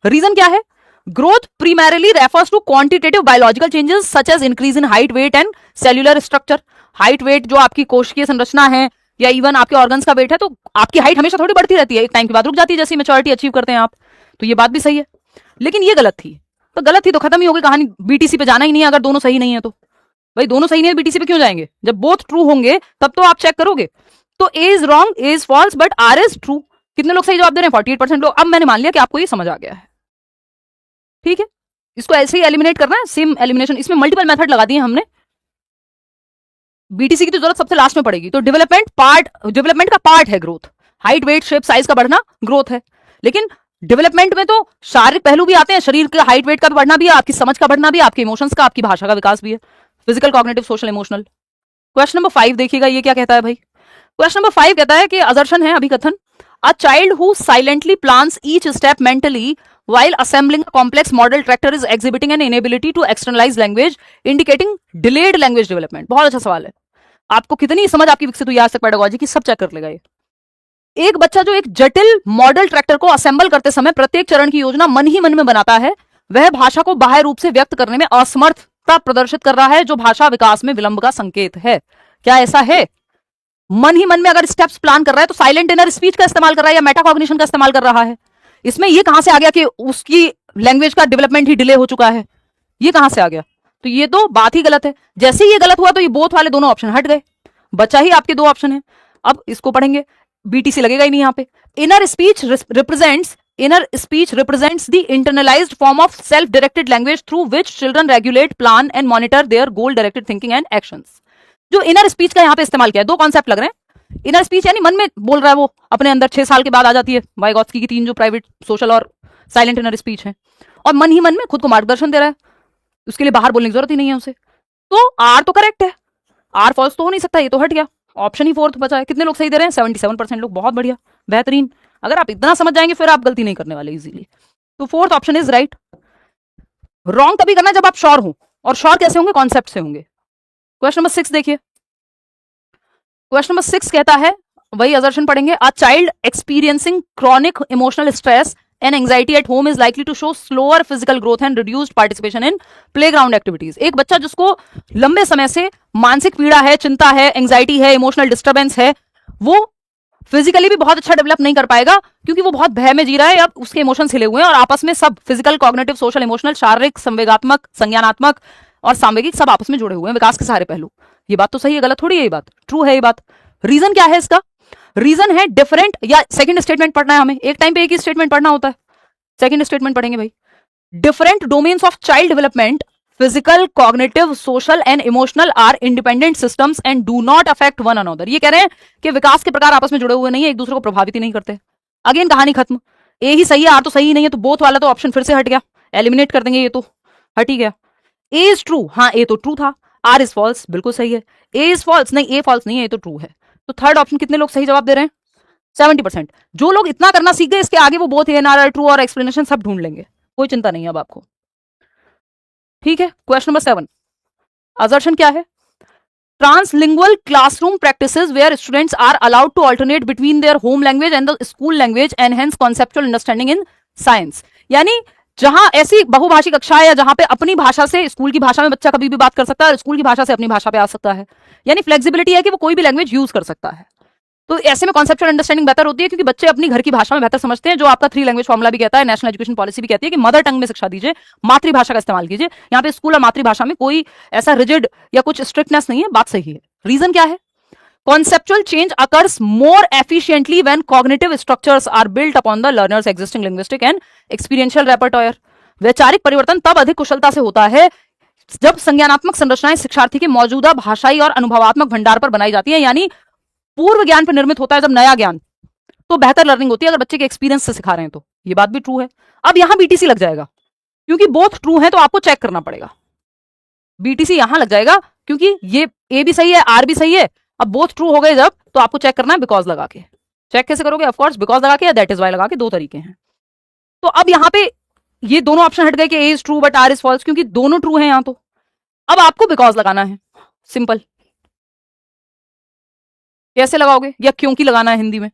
रीजन क्या है? Growth primarily refers to quantitative biological changes such as increase in height, weight and cellular structure. Height weight जो आपकी कोशिकीय संरचना है, या इवन आपके ऑर्गन्स का वेट है, तो आपकी हाइट हमेशा थोड़ी बढ़ती रहती है, एक टाइम के बाद रुक जाती है जैसे मैच्योरिटी अचीव करते हैं आप। तो ये बात भी सही है, लेकिन ये गलत थी। तो गलत थी तो खत्म ही हो गई कहानी, बीटीसी पे जाना ही नहीं है। अगर दोनों सही नहीं है तो भाई दोनों सही नहीं है, बीटीसी पे क्यों जाएंगे? जब बोथ ट्रू होंगे तब तो आप चेक करोगे। तो A is wrong, A is false, but R is true. कितने लोग सही जवाब दे रहे हैं? 48% लोग। अब मैंने मान लिया कि आपको ये समझ आ गया है, ठीक है। इसको ऐसे ही एलिमिनेट करना है, सेम एलिमिनेशन। इसमें मल्टीपल मेथड लगा दिए हमने। बीटीसी की तो जरूरत सबसे लास्ट में पड़ेगी। तो डेवलपमेंट का पार्ट है growth, height weight shape size का बढ़ना ग्रोथ है। लेकिन डेवलपमेंट में तो शारीरिक पहलू भी आते हैं, शरीर के हाइट वेट का भी बढ़ना भी है, आपकी समझ का बढ़ना भी है, आपके इमोशंस का, आपकी भाषा का विकास भी है, physical cognitive social emotional. Question number 5 देखिएगा, ये क्या कहता है भाई? क्वेश्चन नंबर 5 कहता है कि असर्शन है, अभिकथन। A child who silently plans each step mentally while assembling a complex model tractor is exhibiting an inability to externalize language indicating delayed language development। बहुत अच्छा सवाल है। आपको कितनी समझ आपकी विकसित हुई आज तक पेडागोजी की, सब चेक कर लेगा ये। एक बच्चा जो एक जटिल मॉडल ट्रैक्टर को असेंबल करते समय प्रत्येक चरण की योजना मन ही मन में बनाता है, वह भाषा को बाह्य रूप से व्यक्त करने में असमर्थता प्रदर्शित कर रहा है, जो भाषा विकास में विलंब का संकेत है। क्या ऐसा है? मन ही मन में अगर स्टेप्स प्लान कर रहा है तो साइलेंट इनर स्पीच का इस्तेमाल कर रहा है या मेटाकॉग्निशन का इस्तेमाल कर रहा है? इसमें ये कहां से आ गया कि उसकी लैंग्वेज का डेवलपमेंट ही डिले हो चुका है? ये कहां से आ गया? तो ये तो बात ही गलत है। जैसे ही ये गलत हुआ तो ये बोथ वाले दोनों ऑप्शन हट गए, बचा ही आपके दो ऑप्शन है। अब इसको पढ़ेंगे, बीटीसी लगेगा ही नहीं यहां पे। Inner speech represents the internalised form of self directed language through which children regulate, plan and monitor there goal directed thinking and actions. जो इनर स्पीच का यहां पे इस्तेमाल किया है, दो कॉन्सेप्ट लग रहे हैं। इनर स्पीच यानी मन में बोल रहा है वो अपने अंदर, 6 साल के बाद आ जाती है वाइगॉत्स्की की 3 जो प्राइवेट, सोशल और साइलेंट इनर स्पीच है, और मन ही मन में खुद को मार्गदर्शन दे रहा है, उसके लिए बाहर बोलने की जरूरत ही नहीं है उसे। तो आर तो करेक्ट है, आर फॉल्स तो हो नहीं सकता, ये तो हट गया, ऑप्शन ही फोर्थ बचा है। कितने लोग सही दे रहे हैं? 77% लोग, बहुत बढ़िया, बेहतरीन। अगर आप इतना समझ जाएंगे फिर आप गलती नहीं करने वाले इजीली। तो fourth option is right. Wrong तभी करना जब आप श्योर हो, और श्योर कैसे होंगे? कॉन्सेप्ट से होंगे। क्वेश्चन नंबर 6 देखिए, क्वेश्चन नंबर 6 कहता है, वही असर्शन पढ़ेंगे, a child experiencing chronic emotional stress and anxiety at home is likely to show slower physical growth and reduced participation in playground activities. एक बच्चा जिसको लंबे समय से मानसिक पीड़ा है, चिंता है, एंजाइटी है, इमोशनल डिस्टर्बेंस है, वो फिजिकली भी बहुत अच्छा डेवलप नहीं कर पाएगा, क्योंकि वो बहुत भय में जी रहा है, अब उसके इमोशंस हिले हुए हैं, और आपस में सब फिजिकल, कॉग्निटिव, सोशल, इमोशनल, शारीरिक, संवेगात्मक, संज्ञानात्मक और सांवेगिक सब आपस में जुड़े हुए हैं, विकास के सारे पहलू। ये बात तो सही है, गलत थोड़ी है ये बात, ट्रू है ये बात। रीजन क्या है इसका? रीजन है डिफरेंट, या सेकंड स्टेटमेंट पढ़ना है हमें, एक टाइम पे एक ही स्टेटमेंट पढ़ना होता है, सेकंड स्टेटमेंट पढ़ेंगे भाई। Different domains of child development, physical, cognitive, social and emotional are independent systems and do not affect one another. ये कह रहे हैं कि विकास के प्रकार आपस में जुड़े हुए नहीं है, एक दूसरे को प्रभावित ही नहीं करते। अगेन कहानी खत्म, ए ही सही है, आर तो सही नहीं है, तो बोथ वाला तो ऑप्शन फिर से हट गया, एलिमिनेट कर देंगे, ये तो हट ही गया। ए इज ट्रू, हाँ ए तो ट्रू था, आर इज फॉल्स, बिल्कुल सही है। ए इज फॉल्स, नहीं ए फॉल्स नहीं है, ये तो ट्रू है। तो थर्ड ऑप्शन कितने लोग सही जवाब दे रहे हैं? 70%। जो लोग इतना करना सीख गए, इसके आगे वो बोथ एन आर ट्रू और एक्सप्लेनेशन सब ढूंढ लेंगे, कोई चिंता नहीं है अब आपको। ठीक है, क्वेश्चन नंबर 7, असर्शन क्या है? Translingual classroom practices where students are allowed to alternate between their home language and the school language and hence conceptual understanding in science. यानी जहां ऐसी बहुभाषिक कक्षा है, जहां पे अपनी भाषा से स्कूल की भाषा में बच्चा कभी भी बात कर सकता है और स्कूल की भाषा से अपनी भाषा पे आ सकता है, यानी फ्लेक्सिबिलिटी है कि वो कोई भी लैंग्वेज यूज कर सकता है। तो ऐसे में कॉन्सेप्चुअल अंडरस्टैंडिंग बेहतर होती है, क्योंकि बच्चे अपनी घर की भाषा में बेहतर समझते हैं, जो आपका 3 लैंग्वेज फॉर्मुला भी कहता है, नेशनल एजुकेशन पॉलिसी भी कहती है कि मदर टंग में शिक्षा दीजिए, मातृभाषा का इस्तेमाल कीजिए। यहाँ पे स्कूल और मातृभाषा में कोई ऐसा रिजिड या कुछ स्ट्रिक्टनेस नहीं है, बात सही है। रीजन क्या है? Conceptual change occurs more efficiently when cognitive structures are built upon the learner's existing linguistic and experiential repertoire. वैचारिक परिवर्तन तब अधिक कुशलता से होता है जब संज्ञानात्मक संरचनाएं शिक्षार्थी के मौजूदा भाषाई और अनुभवात्मक भंडार पर बनाई जाती है, यानी पूर्व ज्ञान पर निर्मित होता है जब नया ज्ञान, तो बेहतर लर्निंग होती है अगर बच्चे के एक्सपीरियंस से सिखा रहे हैं तो। ये बात भी ट्रू है। अब यहां बीटीसी लग जाएगा, क्योंकि बोथ ट्रू है तो आपको चेक करना पड़ेगा। बीटीसी यहां लग जाएगा क्योंकि ये ए भी सही है, आर भी सही है। अब बोथ ट्रू हो गए जब, तो आपको चेक करना है बिकॉज लगा के। चेक कैसे करोगे? ऑफ कोर्स बिकॉज लगा के या दैट इज वाई लगा के, 2 तरीके हैं। तो अब यहां पे ये दोनों ऑप्शन हट गए कि A is true but R is false, क्योंकि दोनों ट्रू हैं यहां। तो अब आपको बिकॉज लगाना है, सिंपल। कैसे लगाओगे या क्योंकि लगाना है हिंदी में?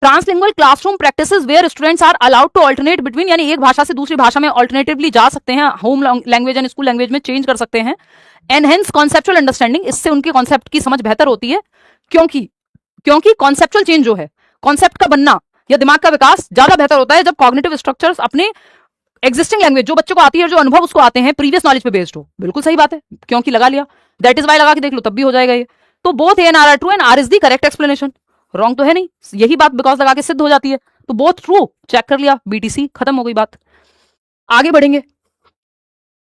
Translingual classroom practices where students are allowed to alternate between, यानी एक भाषा से दूसरी भाषा में अल्टरनेटिवली जा सकते हैं, home language and school language में चेंज कर सकते हैं। एनहेंस कॉन्सेप्चुअल अंडरस्टैंडिंग, इससे उनके कॉन्सेप्ट की समझ बेहतर होती है, क्योंकि कॉन्सेप्चुअल चेंज जो है, कॉन्सेप्ट का बनना या दिमाग का विकास ज्यादा बेहतर होता है जब कॉग्निटिव स्ट्रक्चर्स अपने एग्जिस्टिंग लैंग्वेज, जो बच्चों को आती है, जो अनुभव उसको आते हैं, प्रीवियस नॉलेज पे बेस्ड हो। बिल्कुल सही बात है, क्योंकि लगा लिया, दैट इज वाई लगा के देख लो तब भी हो जाएगा ये। तो both A and R are true and R is the correct explanation. Wrong तो है नहीं, यही बात बिकॉज लगा के सिद्ध हो जाती है। तो बोथ ट्रू, चेक कर लिया, बीटीसी, खत्म हो गई बात। आगे बढ़ेंगे,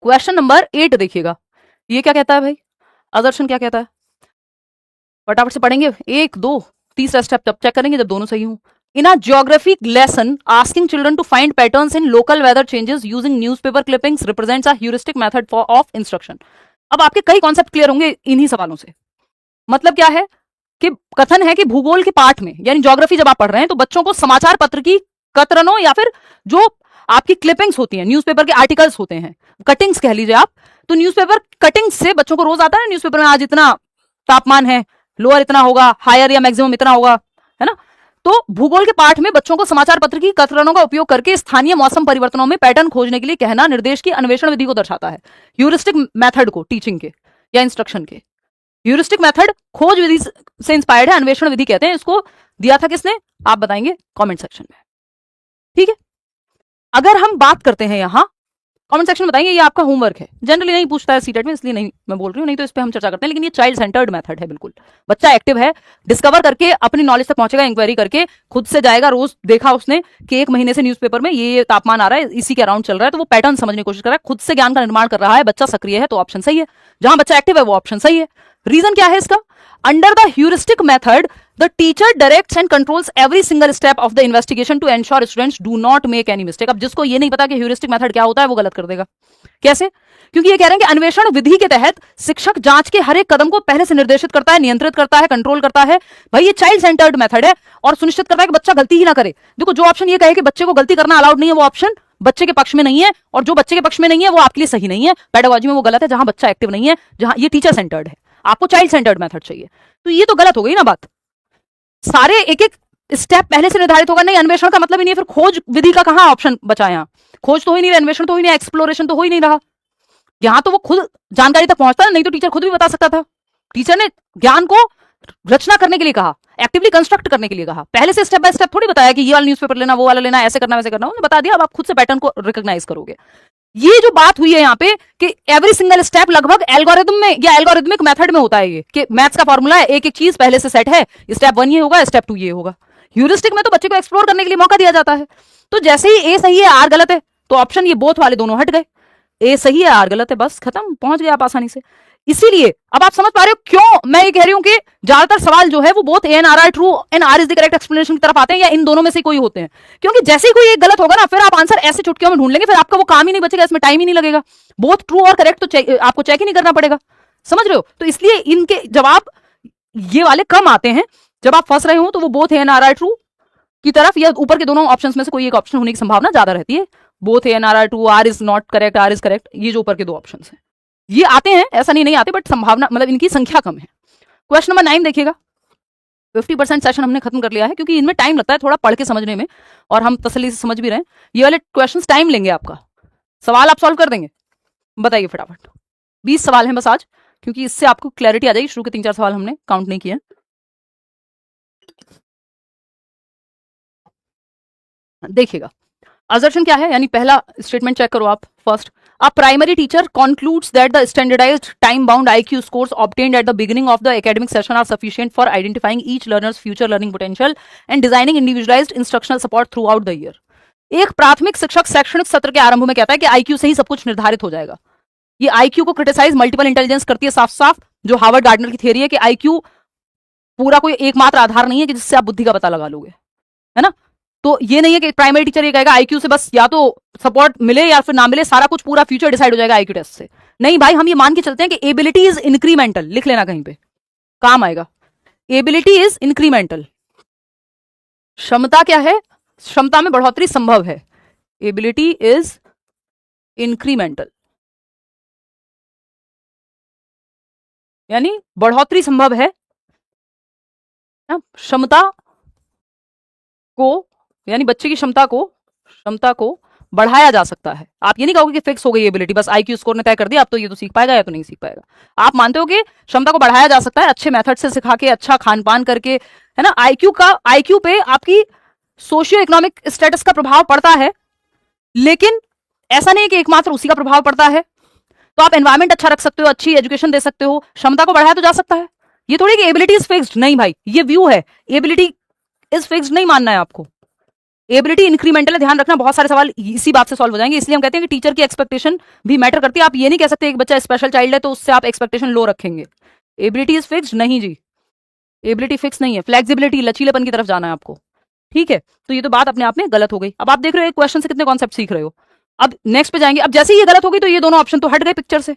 क्वेश्चन नंबर 8 देखिएगा। ये क्या कहता है भाई? असर्शन क्या कहता है? फटाफट से पढ़ेंगे, 1 2 तीसरा स्टेप तब चेक करेंगे जब दोनों सही हों। In a geographic lesson asking children to find patterns in local weather changes using newspaper clippings represents a heuristic method of instruction. अब आपके कई कॉन्सेप्ट क्लियर होंगे इन्हीं सवालों से। मतलब क्या है कि कथन है कि भूगोल के पाठ में, यानी ज्योग्राफी जब आप पढ़ रहे हैं, तो बच्चों को समाचार पत्र की कतरनों या फिर जो आपकी क्लिपिंग्स होती हैं, न्यूज़पेपर के आर्टिकल्स होते हैं, कटिंग्स कह लीजिए आप, तो न्यूज़पेपर कटिंग्स से बच्चों को रोज आता है न्यूज़पेपर में आज इतना तापमान है, लोअर इतना होगा, हायर या मैक्सिमम इतना होगा, है ना। तो भूगोल के पाठ में बच्चों को समाचार पत्र की कतरनों का उपयोग करके स्थानीय मौसम परिवर्तनों में पैटर्न खोजने के लिए कहना निर्देश की अन्वेषण विधि को दर्शाता है, ह्यूरिस्टिक मेथड को, टीचिंग के या इंस्ट्रक्शन के। ह्यूरिस्टिक मेथड खोज विधि से इंस्पायर्ड है, अन्वेषण विधि कहते हैं इसको। दिया था किसने? आप बताएंगे कमेंट सेक्शन में, ठीक है। अगर हम बात करते हैं यहां, कमेंट सेक्शन में बताइए, ये आपका होमवर्क है, जनरली नहीं पूछता है सीटेट में, इसलिए नहीं मैं बोल रही हूँ, नहीं तो इस पे हम चर्चा करते हैं। लेकिन ये चाइल्ड सेंटर्ड मेथड है, बिल्कुल बच्चा एक्टिव है, डिस्कवर करके अपनी नॉलेज तक पहुंचेगा, इंक्वायरी करके खुद से जाएगा, रोज देखा उसने कि 1 महीने से न्यूज़पेपर में ये तापमान आ रहा है, इसी के अराउंड चल रहा है, तो वो पैटर्न समझने की कोशिश कर रहा है, खुद से ज्ञान का निर्माण कर रहा है, बच्चा सक्रिय है, तो ऑप्शन सही है। जहां बच्चा एक्टिव है वो ऑप्शन सही है। रीजन क्या है इसका? Under the heuristic method the teacher directs and controls every single step of the investigation to ensure students do not make any mistake. अब जिसको ये नहीं पता कि ह्यूरिस्टिक मेथड क्या होता है वो गलत कर देगा। कैसे? क्योंकि ये कह रहे हैं कि अन्वेषण विधि के तहत शिक्षक जांच के हर एक कदम को पहले से निर्देशित करता है, नियंत्रित करता है, कंट्रोल करता है। भाई ये चाइल्ड सेंटर्ड मेथड है और सुनिश्चित करता है कि बच्चा गलती ही ना करे। देखो जो ऑप्शन ये कहे कि बच्चे को गलती करना अलाउड नहीं है, वो ऑप्शन बच्चे के पक्ष में नहीं है, और जो बच्चे के पक्ष में नहीं है वो आपके लिए सही नहीं है। पेडागोजी में वो गलत है जहां बच्चा एक्टिव नहीं है, जहां ये टीचर सेंटर्ड है। आपको चाइल्ड सेंटर्ड मेथड चाहिए, तो ये तो गलत हो गई ना बात। सारे एक एक स्टेप पहले से निर्धारित होगा। नहीं, अन्वेषण का मतलब ही नहीं है, फिर खोज विधि का कहां ऑप्शन बचा? यहां खोज तो हो ही नहीं रहा, अन्वेषण तो हो ही नहीं, एक्सप्लोरेशन तो हो ही नहीं रहा। यहां तो वो खुद जानकारी तक पहुंचता है, नहीं तो टीचर खुद भी बता सकता था। टीचर ने ज्ञान को रचना करने के लिए कहा, एक्टिवली कंस्ट्रक्ट करने के लिए कहा। पहले से स्टेप बाय स्टेप थोड़ी बताया कि ये वाला न्यूज़पेपर लेना, वो वाला लेना, ऐसे करना वैसे करना। उन्होंने बता दिया, अब आप खुद से पैटर्न को रिकॉग्नाइज करोगे। ये जो बात हुई है यहाँ पे कि एवरी सिंगल स्टेप लगभग एल्गोरिथम में या एल्गोरिथमिक मेथड में होता है। ये कि मैथ्स का फॉर्मूला है, एक एक चीज पहले से सेट है, स्टेप 1 ये होगा, स्टेप 2 ये होगा। ह्यूरिस्टिक में तो बच्चे को एक्सप्लोर करने के लिए मौका दिया जाता है। तो जैसे ही ए सही है आर गलत है, तो ऑप्शन ये बोथ वाले दोनों हट गए। ए सही है आर गलत है, बस खत्म, पहुंच गए आप आसानी से। इसीलिए अब आप समझ पा रहे हो क्यों मैं ये कह रही हूं कि ज्यादातर सवाल जो है वो both A and R are true and R is the correct explanation की तरफ आते हैं, या इन दोनों में से कोई होते हैं। क्योंकि जैसे ही कोई एक गलत होगा ना, फिर आप आंसर ऐसे चुटकियों में ढूंढ लेंगे, फिर आपका वो काम ही नहीं बचेगा, इसमें टाइम ही नहीं लगेगा। बोथ ट्रू और करेक्ट तो आपको चेक ही नहीं करना पड़ेगा। समझ रहे हो? तो इसलिए इनके जवाब ये वाले कम आते हैं। जब आप फंस रहे हो तो वो both A and R are true की तरफ, या ऊपर के दोनों ऑप्शन में से कोई एक ऑप्शन होने की संभावना ज्यादा रहती है। Both A and R are true, R is not correct, R is correct, ये जो ऊपर के दो ऑप्शन हैं ये आते हैं। ऐसा नहीं आते, बट संभावना मतलब इनकी संख्या कम है। क्वेश्चन नंबर 9 देखिएगा। 50% सेशन हमने खत्म कर लिया है, क्योंकि इनमें टाइम लगता है थोड़ा पढ़ के समझने में, और हम तसल्ली से समझ भी रहे हैं। ये वाले क्वेश्चंस टाइम लेंगे आपका, सवाल आप सॉल्व कर देंगे। बताइए फटाफट। 20 सवाल हैं बस आज, क्योंकि इससे आपको क्लैरिटी आ जाएगी। शुरू के 3-4 सवाल हमने काउंट नहीं किए। देखिएगा असर्शन क्या है, यानी पहला स्टेटमेंट चेक करो आप। First, a primary teacher concludes that the standardized time-bound IQ scores obtained at the beginning of the academic session are sufficient for identifying each learner's future learning potential and designing individualized instructional support throughout the year. एक प्राथमिक शिक्षक शैक्षणिक सत्र के आरंभ में कहता है कि IQ से ही सब कुछ निर्धारित हो जाएगा। ये IQ को क्रिटिसाइज मल्टीपल इंटेलिजेंस करती है साफ साफ, जो हार्वर्ड गार्डनर की थियरी है कि IQ पूरा कोई एकमात्र आधार नहीं है कि जिससे आप बुद्धि का पता लगा लोगे, है ना। तो ये नहीं है कि प्राइमरी टीचर ये कहेगा आईक्यू से बस या तो सपोर्ट मिले या फिर ना मिले, सारा कुछ पूरा फ्यूचर डिसाइड हो जाएगा आईक्यू टेस्ट से। नहीं भाई, हम ये मान के चलते हैं कि एबिलिटी इज इंक्रीमेंटल। लिख लेना कहीं पे, काम आएगा। Ability is incremental. क्षमता क्या है? क्षमता में बढ़ोतरी संभव है। एबिलिटी इज इंक्रीमेंटल, यानी बढ़ोतरी संभव है। क्षमता को, यानी बच्चे की क्षमता को बढ़ाया जा सकता है। आप ये नहीं कहोगे कि फिक्स हो गई एबिलिटी, बस आईक्यू स्कोर ने तय कर दिया अब तो ये तो सीख पाएगा या तो नहीं सीख पाएगा। आप मानते हो कि क्षमता को बढ़ाया जा सकता है अच्छे मेथड से सिखा के, अच्छा खान पान करके, है ना। आईक्यू पे आपकी सोशियो इकोनॉमिक स्टेटस का प्रभाव पड़ता है, लेकिन ऐसा नहीं कि एकमात्र उसी का प्रभाव पड़ता है। तो आप एनवायरमेंट अच्छा रख सकते हो, अच्छी एजुकेशन दे सकते हो, क्षमता को बढ़ाया तो जा सकता है। ये थोड़ी कि एबिलिटी इज फिक्स्ड, नहीं भाई, ये व्यू है। एबिलिटी इज फिक्स्ड नहीं मानना है आपको, एबिलिटी इंक्रीमेंटल है। ध्यान रखना, बहुत सारे सवाल इसी बात से सॉल्व हो जाएंगे। इसलिए हम कहते हैं कि टीचर की एक्सपेक्टेशन भी मैटर करती है। आप ये नहीं कह सकते एक बच्चा स्पेशल चाइल्ड है तो उससे आप एक्सपेक्टेशन लो रखेंगे। एबिलिटी इज फिक्स्ड नहीं जी, एबिलिटी फिक्स नहीं है। फ्लेक्सिबिलिटी, लचीलेपन की तरफ जाना है आपको, ठीक है। तो ये तो बात अपने आप में गलत हो गई। अब आप देख रहे हो एक क्वेश्चन से कितने कॉन्सेप्ट सीख रहे हो। अब नेक्स्ट पे जाएंगे। अब जैसे ही ये गलत हो गई तो ये दोनों ऑप्शन तो हट गए पिक्चर से,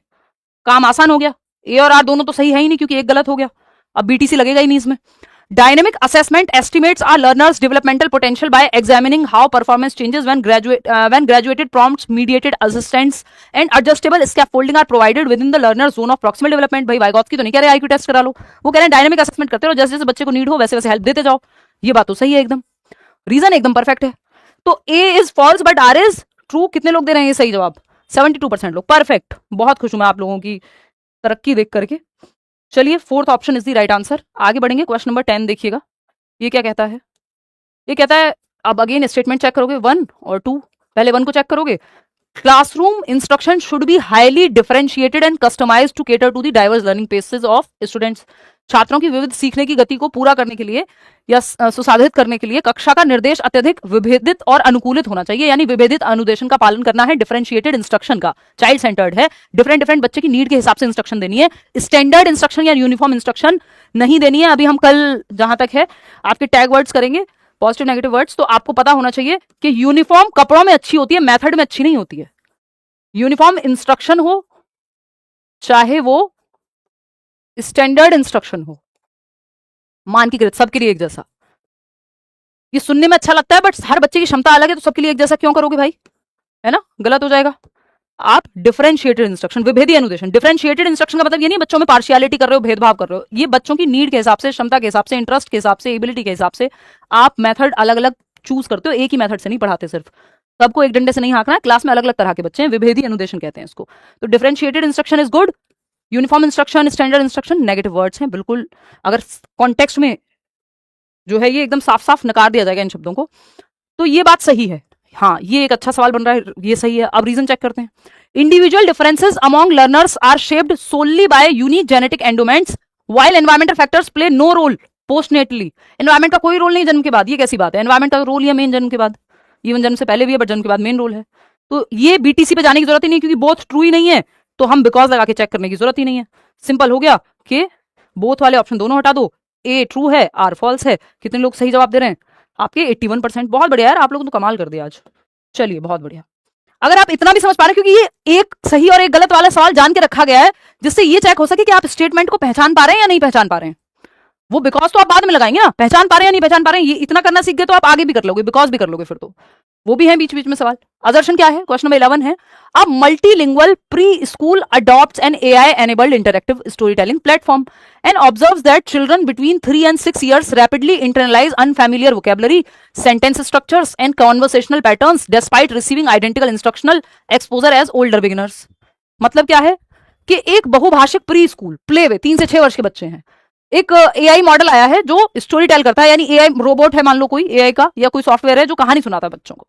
काम आसान हो गया। ए और आर दोनों तो सही है ही नहीं, क्योंकि एक गलत हो गया। अब बीटीसी लगेगा ही नहीं इसमें। Dynamic assessment estimates our learners' developmental potential by examining how performance changes when graduated prompts, mediated assistance, and adjustable scaffolding are provided within the learner's zone of proximal development. भाई Vygotsky तो नहीं कह रहे IQ test करा लो, वो कह रहे हैं डायनेमिक असेसमेंट करते रहो, जैसे जैसे बच्चे को नीड हो वैसे वैसे हेल्प देते जाओ। ये बात तो सही है एकदम, रीजन एकदम परफेक्ट है। तो A is false but R is true. कितने लोग दे रहे हैं ये सही जवाब? 72% लोग। परफेक्ट, बहुत खुश हूं मैं आप लोगों की तरक्की देख करके। चलिए, fourth option is the right answer. आगे बढ़ेंगे, क्वेश्चन नंबर 10 देखिएगा। ये क्या कहता है? ये कहता है, अब अगेन स्टेटमेंट चेक करोगे 1 और 2। पहले 1 को चेक करोगे। Classroom instruction should be highly differentiated and customized to cater to the diverse learning paces of students. छात्रों की विविध सीखने की गति को पूरा करने के लिए या सुसाधित करने के लिए कक्षा का निर्देश अत्यधिक विभेदित और अनुकूलित होना चाहिए, यानी विभेदित अनुदेशन का पालन करना है, डिफरेंशिएटेड इंस्ट्रक्शन का, चाइल्ड सेंटर्ड है, डिफरेंट बच्चे की नीड के हिसाब से इंस्ट्रक्शन देनी है, स्टैंडर्ड इंस्ट्रक्शन या यूनिफॉर्म इंस्ट्रक्शन नहीं देनी है। अभी हम कल जहां तक है आपके टैग वर्ड्स करेंगे, पॉजिटिव नेगेटिव वर्ड्स, तो आपको पता होना चाहिए कि यूनिफॉर्म कपड़ों में अच्छी होती है, मेथड में अच्छी नहीं होती है। यूनिफॉर्म इंस्ट्रक्शन हो चाहे वो स्टैंडर्ड इंस्ट्रक्शन हो, मानकीकृत, सबके लिए एक जैसा। ये सुनने में अच्छा लगता है बट हर बच्चे की क्षमता अलग है, तो सबके लिए एक जैसा क्यों करोगे भाई, है ना, गलत हो जाएगा। आप डिफरेंशिएटेड इंस्ट्रक्शन, विभेदी अनुदेशन, डिफरेंशिएटेड इंस्ट्रक्शन का मतलब ये नहीं बच्चों में पार्शियलिटी कर रहे हो, भेदभाव कर रहे हो, ये बच्चों की नीड के हिसाब से, क्षमता के हिसाब से, इंटरेस्ट के हिसाब से, एबिलिटी के हिसाब से आप मेथड अलग अलग चूज करते हो, एक ही मेथड से नहीं पढ़ाते, सिर्फ सबको एक डंडे से नहीं हाँकना है, क्लास में अलग अलग तरह के बच्चे हैं, विभेदी अनुदेशन कहते हैं इसको। तो differentiated instruction is good, uniform instruction, standard instruction negative words हैं बिल्कुल। अगर कॉन्टेक्स्ट में जो है ये एकदम साफ साफ नकार दिया जाएगा इन शब्दों को, तो ये बात सही है। हाँ, ये एक अच्छा सवाल बन रहा है, ये सही है। अब रीजन चेक करते हैं। Individual differences among learners are shaped solely by unique genetic endowments while environmental factors play no role postnatally. Environment का कोई रोल नहीं जन्म के बाद, ये कैसी बात है, एनवायरमेंट का रोल ही है मेन जन्म के बाद, इवन जन्म से पहले भी है बट जन्म के बाद मेन रोल है। तो ये बीटीसी पे जाने की जरूरत ही नहीं, क्योंकि बोथ ट्रू ही नहीं है, तो हम बिकॉज लगा के चेक करने की जरूरत ही नहीं है। सिंपल हो गया कि बोथ वाले ऑप्शन दोनों हटा दो, ए ट्रू है, आर फॉल्स है। कितने लोग सही जवाब दे रहे हैं आपके? 81%। बहुत बढ़िया यार, आप लोगों ने तो कमाल कर दिया आज। चलिए बहुत बढ़िया। अगर आप इतना भी समझ पा रहे हैं, क्योंकि ये एक सही और एक गलत वाला सवाल जान के रखा गया है, जिससे ये चेक हो सके कि आप स्टेटमेंट को पहचान पा रहे हैं या नहीं पहचान पा रहे हैं। वो बिकॉज तो आप बाद में लगाएंगे ना, पहचान पा रहे हैं या नहीं पहचान पा रहे हैं, ये इतना करना सीख गए तो आप आगे भी कर लोगे, बिकॉज भी कर लोगे, फिर तो वो भी है बीच बीच में सवाल। असर्शन क्या है? क्वेश्चन नंबर 11 है, a multilingual preschool adopts an AI enabled interactive storytelling platform and observes that children between 3 and 6 years rapidly internalize unfamiliar vocabulary, sentence structures and conversational patterns despite receiving identical instructional exposure as older beginners। मतलब क्या है कि एक बहुभाषिक pre school play way 3 से 6 वर्ष के बच्चे हैं, एक एआई मॉडल आया है जो स्टोरी टेल करता है, यानी एआई रोबोट है, मान लो कोई एआई का या कोई सॉफ्टवेयर है जो कहानी सुनाता है बच्चों को।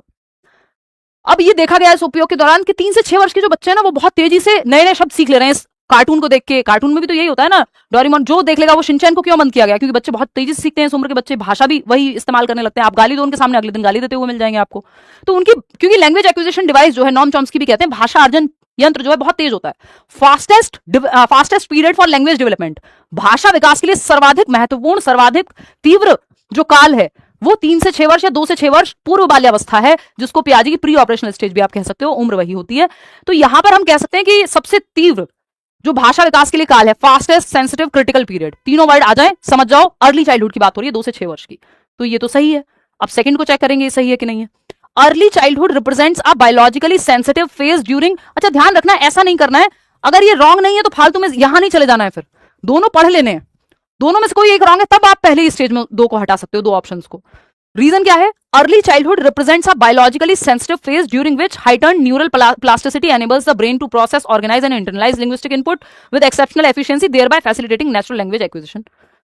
अब ये देखा गया इस उपयोग के दौरान कि 3 से 6 वर्ष के जो बच्चे हैं ना, वो बहुत तेजी से नए नए शब्द सीख ले रहे हैं कार्टून को देख के। कार्टून में भी तो यही होता है ना, डोरेमोन जो देख लेगा वो शिनचैन को क्यों बंद किया गया? क्योंकि बच्चे बहुत तेजी से सीखते हैं, इस उम्र के बच्चे भाषा भी वही इस्तेमाल करने लगते हैं। आप गाली दो उनके सामने, अगले दिन गाली देते हुए मिल जाएंगे आपको। तो उनकी, क्योंकि लैंग्वेज एक्विजिशन डिवाइस जो है, नॉम चॉम्स्की भी कहते हैं, भाषा अर्जन यंत्र जो है बहुत तेज होता है। Fastest period for language development, भाषा विकास के लिए सर्वाधिक महत्वपूर्ण, सर्वाधिक तीव्र जो काल है वो 3 से 6 वर्ष या 2 से 6 वर्ष पूर्व बाल्यावस्था है, जिसको पियाजे की प्री ऑपरेशनल स्टेज भी आप कह सकते हो, उम्र वही होती है। तो यहां पर हम कह सकते हैं कि सबसे तीव्र जो भाषा विकास के लिए काल है, फास्टेस्ट सेंसिटिव क्रिटिकल पीरियड, तीनों वर्ड आ जाए समझ जाओ, अर्ली चाइल्डहुड की बात हो रही है 2 से 6 वर्ष की, तो ये तो सही है। अब सेकंड को चेक करेंगे ये सही है कि नहीं है। Early childhood represents a biologically sensitive phase during, अच्छा ध्यान रखना ऐसा नहीं करना है, अगर ये रॉन्ग नहीं है तो फालतू में यहां नहीं चले जाना है, फिर दोनों पढ़ लेने हैं, दोनों में से कोई एक रॉन्ग है तब आप पहले ही स्टेज में 2 को हटा सकते हो, 2 ऑप्शंस को। रीजन क्या है? Early childhood represents a biologically sensitive phase during which heightened neural plasticity enables the brain to process, organize and internalize linguistic input with exceptional efficiency, thereby facilitating natural language acquisition।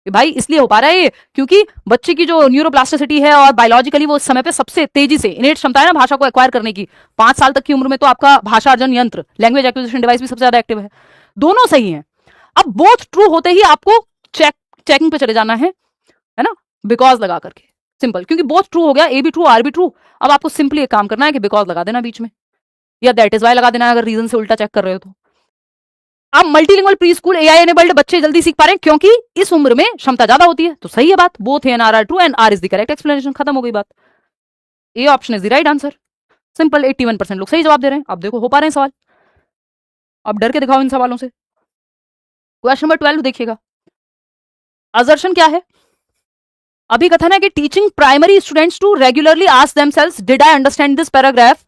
भाई इसलिए हो पा रहा है ये, क्योंकि बच्चे की जो न्यूरोप्लास्टिसिटी है और बायोलॉजिकली वो उस समय पे सबसे तेजी से इनेट क्षमता है ना भाषा को एक्वायर करने की, 5 साल तक की उम्र में तो आपका भाषा अर्जन यंत्र, लैंग्वेज एक्विजिशन डिवाइस भी सबसे ज्यादा एक्टिव है। दोनों सही है। अब बोथ ट्रू होते ही आपको चेकिंग पे चले जाना है ना, बिकॉज लगा करके, सिंपल, क्योंकि बोथ ट्रू हो गया, ए भी ट्रू आर भी ट्रू। अब आपको सिंपली एक काम करना है कि बिकॉज लगा देना बीच में, या दैट इज वाई लगा देना अगर रीजन से उल्टा चेक कर रहे हो तो। अब multilingual pre school AI enabled बच्चे जल्दी सीख पा रहे हैं क्योंकि इस उम्र में क्षमता ज्यादा होती है, तो सही है बात, both and R are true and R is the correct explanation, खत्म हो गई बात। A option is the right answer, simple. 81% लोग सही जवाब दे रहे हैं। अब देखो हो पा रहे हैं सवाल, अब डर के दिखाओ इन सवालों से। क्वेश्चन नंबर 12 देखिएगा, असर्शन क्या है? अभी कथन है कि teaching primary students to regularly ask themselves did I understand this paragraph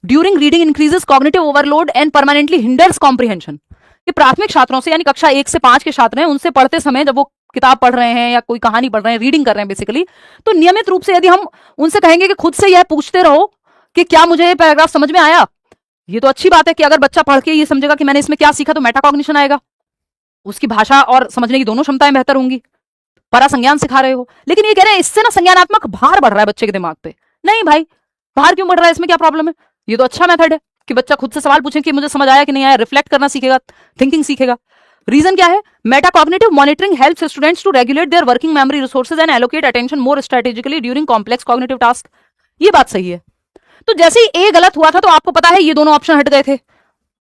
during reading increases cognitive overload and permanently hinders comprehension. कि प्राथमिक छात्रों से, यानी कक्षा 1 से 5 के छात्र हैं, उनसे पढ़ते समय जब वो किताब पढ़ रहे हैं या कोई कहानी पढ़ रहे हैं, रीडिंग कर रहे हैं बेसिकली, तो नियमित रूप से यदि हम उनसे कहेंगे कि खुद से यह पूछते रहो कि क्या मुझे ये पैराग्राफ समझ में आया, ये तो अच्छी बात है कि अगर बच्चा पढ़ के ये समझेगा कि मैंने इसमें क्या सीखा, तो मेटाकॉग्निशन आएगा, उसकी भाषा और समझने की दोनों क्षमताएं बेहतर होंगी। परा संज्ञान सिखा रहे हो, लेकिन ये कह रहे हैं इससे ना संज्ञानात्मक भार बढ़ रहा है बच्चे के दिमाग पे। नहीं भाई, भार क्यों बढ़ रहा है, इसमें क्या प्रॉब्लम है? ये तो अच्छा मेथड है कि बच्चा खुद से सवाल पूछे कि मुझे समझ आया कि नहीं आया, रिफ्लेक्ट करना सीखेगा, थिंकिंग सीखेगा। रीजन क्या है? Metacognitive monitoring helps students to regulate their working memory resources and allocate attention more strategically during complex cognitive task. ये बात सही है। तो जैसे ही ए गलत हुआ था तो आपको पता है ये दोनों ऑप्शन हट गए थे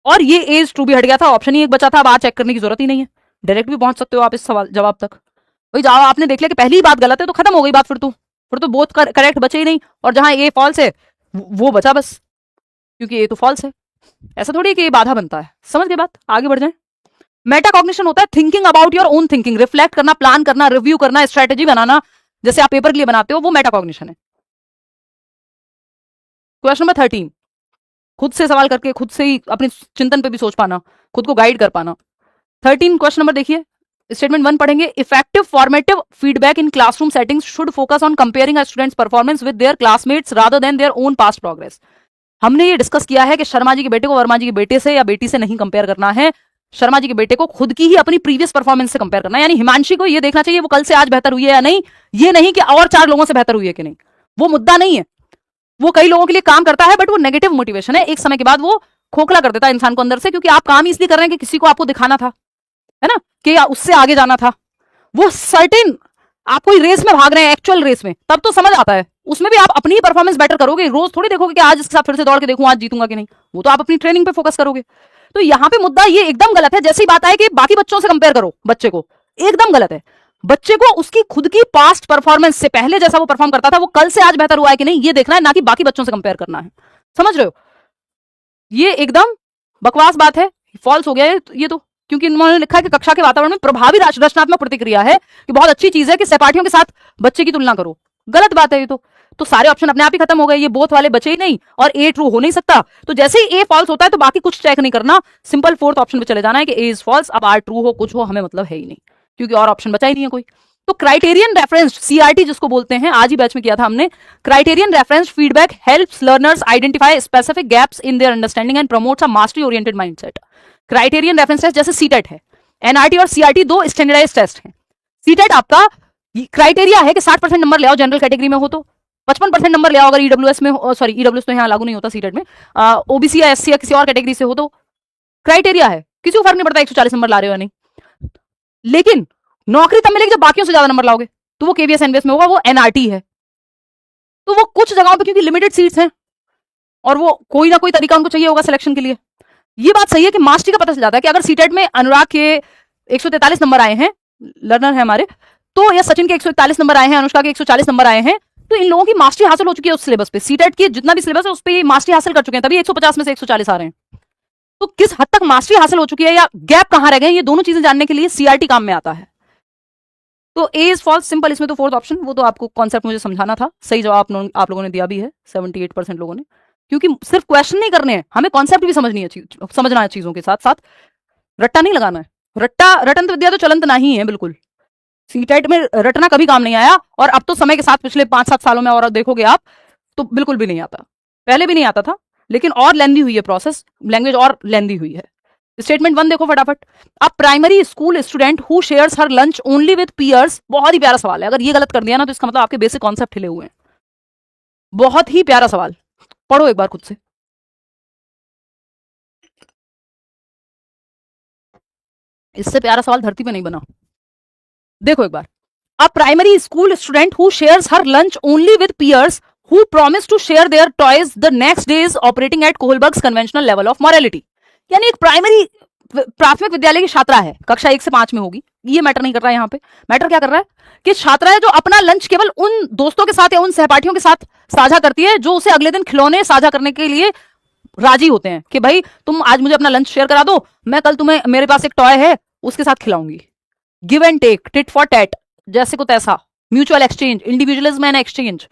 और ये ए इज ट्रू भी हट गया था, ऑप्शन ही एक बचा था। अब आज चेक करने की जरूरत ही नहीं है, डायरेक्ट भी पहुंच सकते हो आप इस सवाल जवाब तक। भाई जवाब आपने देख लिया कि पहली बात गलत है तो खत्म हो गई बात, फिर तो बोथ करेक्ट बचे ही नहीं, और जहां ए फॉल्स है वो बचा बस, क्योंकि ए तो फॉल्स है। ऐसा थोड़ी है कि ये बाधा बनता है। समझ गए बात? आगे बढ़ जाए। मेटाकॉग्निशन होता है thinking about your own thinking, reflect करना, प्लान करना, रिव्यू करना, स्ट्रेटेजी बनाना, जैसे आप पेपर के लिए बनाते हो, वो मेटाकॉग्निशन है। क्वेश्चन नंबर 13, खुद से सवाल करके खुद से ही अपने चिंतन पे भी सोच पाना, खुद को गाइड कर पाना। 13 क्वेश्चन नंबर देखिए, स्टेटमेंट 1 पढ़ेंगे। Effective formative feedback in classroom settings should focus on comparing a students performance with their classmates rather than their own past progress. हमने ये डिस्कस किया है कि शर्मा जी के बेटे को वर्मा जी के बेटे से या बेटी से नहीं कंपेयर करना है, शर्मा जी के बेटे को खुद की ही अपनी प्रीवियस परफॉर्मेंस से कंपेयर करना है। यानी हिमांशी को ये देखना चाहिए वो कल से आज बेहतर हुई है या नहीं, ये नहीं कि और 4 लोगों से बेहतर हुई है कि नहीं, वो मुद्दा नहीं है। वो कई लोगों के लिए काम करता है बट वो नेगेटिव मोटिवेशन है, एक समय के बाद वो खोखला कर देता है इंसान को अंदर से, क्योंकि आप काम इसलिए कर रहे हैं कि किसी को आपको दिखाना था, है ना, कि उससे आगे जाना था। वो सर्टेन आप कोई रेस में भाग रहे हैं, एक्चुअल रेस में, तब तो समझ आता है, उसमें भी आप अपनी ही परफॉर्मेंस बेटर करोगे। रोज थोड़ी देखोगे कि आज इसके साथ फिर से दौड़ के देखूं आज जीतूंगा कि नहीं, वो तो आप अपनी ट्रेनिंग पे फोकस करोगे। तो यहाँ पे मुद्दा ये एकदम गलत है। जैसी बात है कि बाकी बच्चों से कंपेयर करो बच्चे को, एकदम गलत है। बच्चे को उसकी खुद की पास्ट परफॉर्मेंस से पहले जैसा वो परफॉर्म करता था वो कल से आज बेहतर हुआ है कि नहीं ये देखना है, ना कि बाकी बच्चों से कंपेयर करना है। समझ रहे हो? ये एकदम बकवास बात है, फॉल्स हो गया ये तो, क्योंकि इन्होंने लिखा है कि कक्षा के वातावरण में प्रभावी रचनात्मक प्रतिक्रिया है कि बहुत अच्छी चीज है कि सहपाठियों के साथ बच्चे की तुलना करो। गलत बात है ये तो सारे ऑप्शन अपने आप ही खत्म हो गए, ये बोथ वाले बचे ही नहीं और ए ट्रू हो नहीं सकता। तो जैसे ही ए फॉल्स होता है तो बाकी कुछ चेक नहीं करना, सिंपल फोर्थ ऑप्शन पे चले जाना है कि ए इज फॉल्स। अब आर ट्रू हो कुछ हो हमें मतलब है ही नहीं, क्योंकि और ऑप्शन बचा ही नहीं है कोई। तो क्राइटेरियन रेफरेंस, सीआरटी जिसको बोलते हैं, आज ही बैच में किया था हमने। Criterion reference feedback helps learners identify specific gaps in their understanding and promotes a mastery oriented mindset. Criterion reference test जैसे सीटेट है, एनआरटी और सीआरटी 2 स्टैंडर्डाइज्ड टेस्ट हैं। सीटेट आपका क्राइटेरिया है कि 60% नंबर ले आओ जनरल कैटेगरी में हो तो, 55% नंबर ले आओ अगर ईडब्ल्यूएस में हो, सॉरी ईडब्ल्यूएस तो यहाँ लागू नहीं होता सीटेट में, ओबीसी या एससी या किसी और कैटेगरी से हो तो क्राइटेरिया है, किसी को फर्क नहीं पड़ता 140 नंबर ला रहे हो या नहीं। लेकिन नौकरी तब मिलेगी जब बाकियों से ज्यादा नंबर लाओगे, तो वो केवीएस एनवीएस में होगा, वो एनआरटी है। तो वो कुछ जगहों पे क्योंकि लिमिटेड सीट्स हैं और वो कोई ना कोई तरीका उनको चाहिए होगा सिलेक्शन के लिए। ये बात सही है कि मास्टरी का पता चल जाता है कि अगर सीटेट में अनुराग के 143 नंबर आए हैं, लर्नर है हमारे, तो या सचिन के 141 नंबर आए हैं, अनुष्का के 140 नंबर आए हैं, तो इन लोगों की मास्टरी हासिल हो चुकी है उस सिलेबस पे। सीटेट की जितना भी सिलेबस है उस पर मास्टरी हासिल कर चुके हैं, तभी 150 में से 140 आ रहे हैं। तो किस हद तक मास्टरी हासिल हो चुकी है या गैप कहां रह गए, ये दोनों चीजें जानने के लिए सीआरटी काम में आता है। तो ए इज फॉल्स, सिंपल। इसमें तो फोर्थ ऑप्शन, वो तो आपको कॉन्सेप्ट मुझे समझाना था, सही जवाब आप लोगों ने दिया भी है 78% लोगों ने, क्योंकि सिर्फ क्वेश्चन नहीं करने हैं, हमें कॉन्सेप्ट भी समझना है चीजों के साथ साथ, रट्टा नहीं लगाना है। रटंत विद्या तो चलंत नहीं है बिल्कुल, सीटेट में रटना कभी काम नहीं आया, और अब तो समय के साथ पिछले 5-7 सालों में और देखोगे आप तो बिल्कुल भी नहीं आता, पहले भी नहीं आता था, लेकिन और लेंदी हुई है प्रोसेस, लैंग्वेज और लेंदी हुई है। स्टेटमेंट 1 देखो फटाफट। अब primary school student who shares her lunch only with peers, बहुत ही प्यारा सवाल है, अगर ये गलत कर दिया ना तो इसका मतलब आपके बेसिक कॉन्सेप्ट हिले हुए हैं। बहुत ही प्यारा सवाल, पढ़ो एक बार खुद से। इससे प्यारा सवाल धरती पे नहीं बना। देखो एक बार, a primary school student who shares her lunch only with peers who promise to share their toys the next day is operating at Kohlberg's conventional level of morality. यानी एक प्राथमिक विद्यालय की छात्रा है, कक्षा 1 से 5 में होगी, ये मैटर नहीं कर रहा है यहाँ पे। मैटर क्या कर रहा है कि छात्रा है जो अपना लंच केवल उन दोस्तों के साथ या उन सहपाठियों के साथ साझा करती है जो उसे अगले दिन खिलौने साझा करने के लिए राजी होते हैं कि भाई तुम आज मुझे अपना लंच शेयर करा दो, मैं कल तुम्हें, मेरे पास एक टॉय है उसके साथ खिलाऊंगी। Give and take, tit for tat, जैसे को तैसा, mutual exchange, individualism and exchange.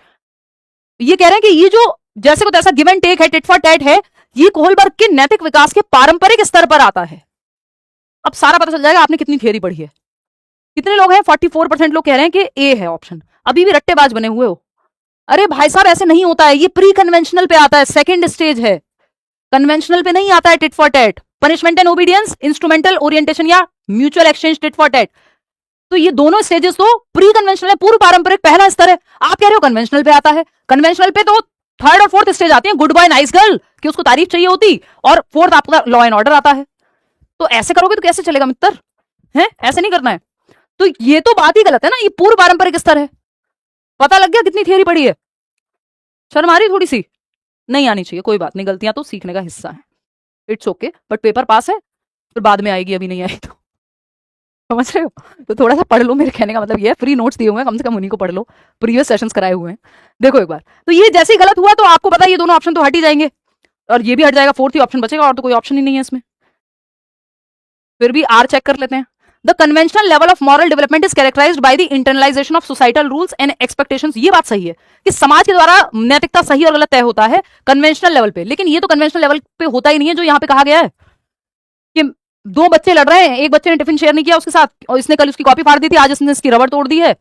ये कह रहे हैं कि ये जो जैसे को तैसा गिव एंड टेक है, टिट फॉर टैट है, ये कोहलबर्ग के नैतिक विकास के पारंपरिक स्तर पर आता है। अब सारा पता चल जाएगा आपने कितनी थियरी पढ़ी है। कितने लोग हैं? 44% लोग कह रहे हैं कि ए है ऑप्शन। अभी भी रट्टेबाज बने हुए हो। अरे भाई साहब ऐसे नहीं होता है, ये प्री कन्वेंशनल पे आता है, सेकेंड स्टेज है, कन्वेंशनल पे नहीं आता है tit for tat. Punishment and obedience, instrumental orientation या mutual exchange, tit for tat. तो ये दोनों स्टेजेस तो प्री कन्वेंशनल है, पूर्व पारंपरिक पहला स्तर है। आप कह रहे हो कन्वेंशनल पे आता है। कन्वेंशनल पे तो थर्ड और फोर्थ स्टेज आती है, गुड बॉय नाइस गर्ल कि उसको तारीफ चाहिए होती, और फोर्थ आपका लॉ एंड ऑर्डर आता है। तो ऐसे करोगे तो कैसे चलेगा मित्र? है, ऐसे नहीं करना है। तो ये तो बात ही गलत है ना, ये पूर्व पारंपरिक स्तर है। पता लग गया कितनी थियरी पड़ी है, शर्म आ रही थोड़ी सी, नहीं आनी चाहिए, कोई बात नहीं, गलतियां तो सीखने का हिस्सा है, it's okay, but paper pass है, फिर बाद में आएगी, अभी नहीं आई तो, समझ रहे हो। तो थोड़ा सा पढ़ लो, मेरे कहने का मतलब ये है, फ्री नोट्स दिए हुए हैं, कम से कम उन्हीं को पढ़ लो, प्रीवियस सेशंस कराए हुए हैं, देखो एक बार। तो ये जैसे ही गलत हुआ तो आपको पता है ये दोनों ऑप्शन तो हट ही जाएंगे, और ये भी हट जाएगा, फोर्थ ही ऑप्शन बचेगा, और तो कोई ऑप्शन ही नहीं है इसमें। फिर भी आर चेक कर लेते हैं। The conventional level of moral development is characterized by the internalization of societal rules and expectations. ये बात सही है कि समाज के द्वारा नैतिकता सही और गलत तय होता है कन्वेंशनल लेवल पे, लेकिन ये तो कन्वेंशनल लेवल पे होता ही नहीं है जो यहाँ पे कहा गया है कि दो बच्चे लड़ रहे हैं, एक बच्चे ने टिफिन शेयर नहीं किया उसके साथ, और इसने कल उसकी कॉपी फाड़ दी थी, आज इसने इसकी रबड़ तोड़ दी है,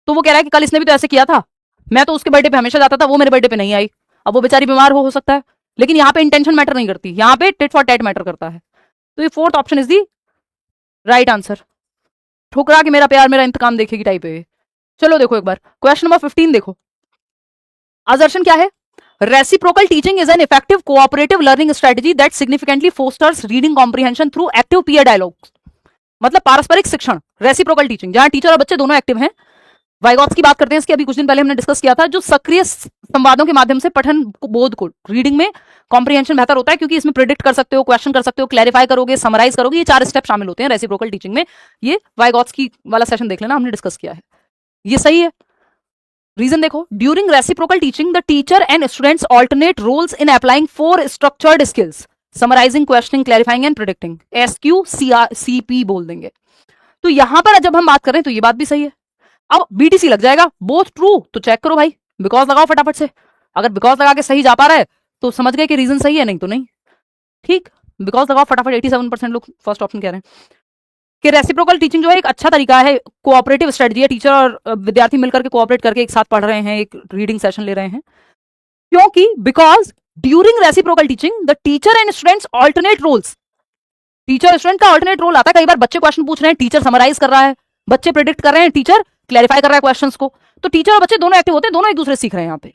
तो वो कह रहा है कि कल इसने भी तो ऐसे किया था, मैं तो उसके बर्थडे पे हमेशा जाता था, वो मेरे बर्थडे पे नहीं आई, अब वो बेचारी बीमार हो सकता है, लेकिन यहाँ पे इंटेंशन मैटर नहीं करती, यहाँ पे टिट फॉर टैट मैटर करता है। तो ये fourth option is the right answer. ठुकरा के मेरा प्यार मेरा इंतकाम देखेगी टाइप है। चलो देखो एक बार क्वेश्चन नंबर 15 देखो, असर्शन क्या है, reciprocal teaching is an effective cooperative learning strategy that significantly fosters reading comprehension through active peer dialogues. मतलब पारस्परिक शिक्षण, रेसिप्रोकल टीचिंग, जहां टीचर और बच्चे दोनों एक्टिव हैं। वाइगॉट्स की बात करते हैं इसकी, अभी कुछ दिन पहले हमने डिस्कस किया था, जो सक्रिय संवादों के माध्यम से पठन बोध को, रीडिंग में कॉम्प्रिहेंशन बेहतर होता है, क्योंकि इसमें प्रिडिक्ट कर सकते हो, क्वेश्चन कर सकते हो, क्लैरिफाई करोगे, समराइज करोगे, ये 4 स्टेप शामिल होते हैं रेसिप्रोकल टीचिंग में। ये वाइगॉट्स की वाला सेशन देख लेना, हमने डिस्कस किया है, ये सही है। रीजन देखो, during reciprocal teaching the teacher and students alternate roles in applying 4 structured skills, summarising, questioning, clarifying and predicting, SQCP बोल देंगे। तो यहां पर जब हम बात करें तो ये बात भी सही है। अब BTC लग जाएगा, बोथ ट्रू, तो चेक करो भाई, बिकॉज लगाओ फटाफट से, अगर बिकॉज लगा के सही जा पा रहा है तो समझ गए कि रीजन सही है, नहीं तो नहीं, ठीक, बिकॉज लगाओ फटाफट। 87% लोग फर्स्ट ऑप्शन कह रहे हैं कि रेसिप्रोकल टीचिंग जो है एक अच्छा तरीका है, कोऑपरेटिव स्ट्रेटजी है, टीचर और विद्यार्थी मिलकर के कोऑपरेट करके एक साथ पढ़ रहे हैं, एक रीडिंग सेशन ले रहे हैं, क्योंकि because during reciprocal teaching the teacher and students alternate roles, teacher student का ऑल्टरनेट रोल आता है, कई बार बच्चे क्वेश्चन पूछ रहे हैं, टीचर समराइज कर रहा है, बच्चे प्रिडिक्ट कर रहे हैं, टीचर क्लैरिफाई कर रहा है क्वेश्चंस को, तो टीचर और बच्चे दोनों एक्टिव होते हैं, दोनों एक दूसरे सीख रहे हैं यहाँ पे।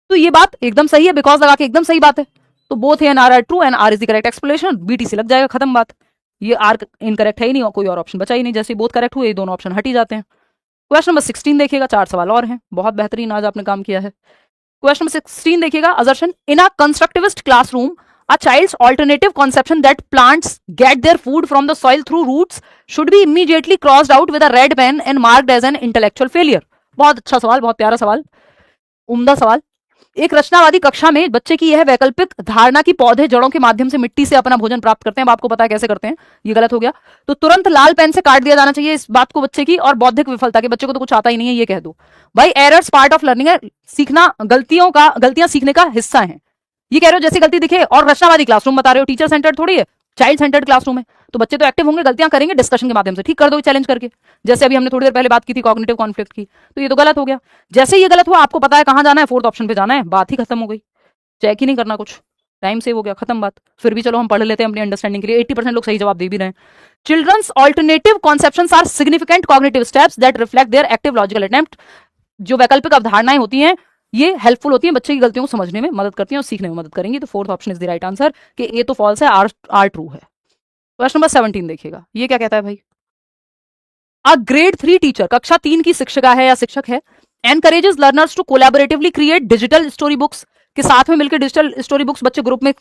तो ये बात एकदम सही है, बिकॉज लगा के एकदम सही बात है, तो both and R true and R is the correct explanation, BTC लग जाएगा, खत्म बात। ये आर इनकरेक्ट है ही नहीं, और कोई और ऑप्शन बचा ही नहीं, जैसे बोथ करेक्ट हुए दोनों ऑप्शन हट ही जाते हैं। क्वेश्चन नंबर 16 देखिएगा, 4 सवाल और हैं, बहुत बेहतरीन आज आपने काम किया है। क्वेश्चन नंबर 16 देखिएगा, assertion in a constructivist classroom a child's alternative conception that plants get their food from the soil through roots should be immediately crossed out with a red pen and marked as an intellectual failure। बहुत अच्छा सवाल, बहुत प्यारा सवाल, उम्दा सवाल। एक रचनावादी कक्षा में बच्चे की यह वैकल्पिक धारणा की पौधे जड़ों के माध्यम से मिट्टी से अपना भोजन प्राप्त करते हैं, अब आपको पता है कैसे करते हैं, ये गलत हो गया, तो तुरंत लाल पेन से काट दिया जाना चाहिए इस बात को बच्चे की, और बौद्धिक विफलता के, बच्चे को तो कुछ आता ही नहीं है ये कह दो भाई, एरर्स पार्ट ऑफ लर्निंग है, सीखना गलतियां सीखने का हिस्सा है, ये कह रहे हो जैसी गलती दिखे, और रचनावादी क्लासरूम बता रहे हो, टीचर सेंटर्ड थोड़ी है, चाइल्ड सेंटर्ड क्लासरूम है, तो बच्चे तो एक्टिव होंगे, गलतियां करेंगे, डिस्कशन के माध्यम से ठीक कर दो, चैलेंज करके, जैसे अभी हमने थोड़ी देर पहले बात की थी कॉग्निटिव कॉन्फ्लिक्ट की, तो ये तो गलत हो गया। जैसे ये गलत हुआ, आपको पता है कहां जाना है, फोर्थ ऑप्शन पे जाना है, बात ही खत्म हो गई, चेक ही नहीं करना कुछ, टाइम सेव हो गया, खत्म बात। फिर भी चलो हम पढ़ लेते हैं अपनी अंडरस्टैंडिंग के लिए, 80% लोग सही जवाब दे भी रहे हैं। Children's alternative conceptions are significant cognitive steps that reflect their active logical attempt. जो वैकल्पिक अवधारणाएं होती हैं ये हेल्पफुल होती हैं, बच्चे की गलतियों को समझने में मदद करती हैं और सीखने में मदद करेंगी, तो fourth option is the right answer, कि ए तो फॉल्स है, आर ट्रू है। क्वेश्चन नंबर 17 देखिएगा, ये क्या कहता है भाई, अ ग्रेड 3 टीचर, कक्षा 3 की शिक्षिका है या शिक्षक है, encourages learners to collaboratively create digital story books, के साथ में मिलकर डिजिटल स्टोरी बुक्स बच्चे ग्रुप में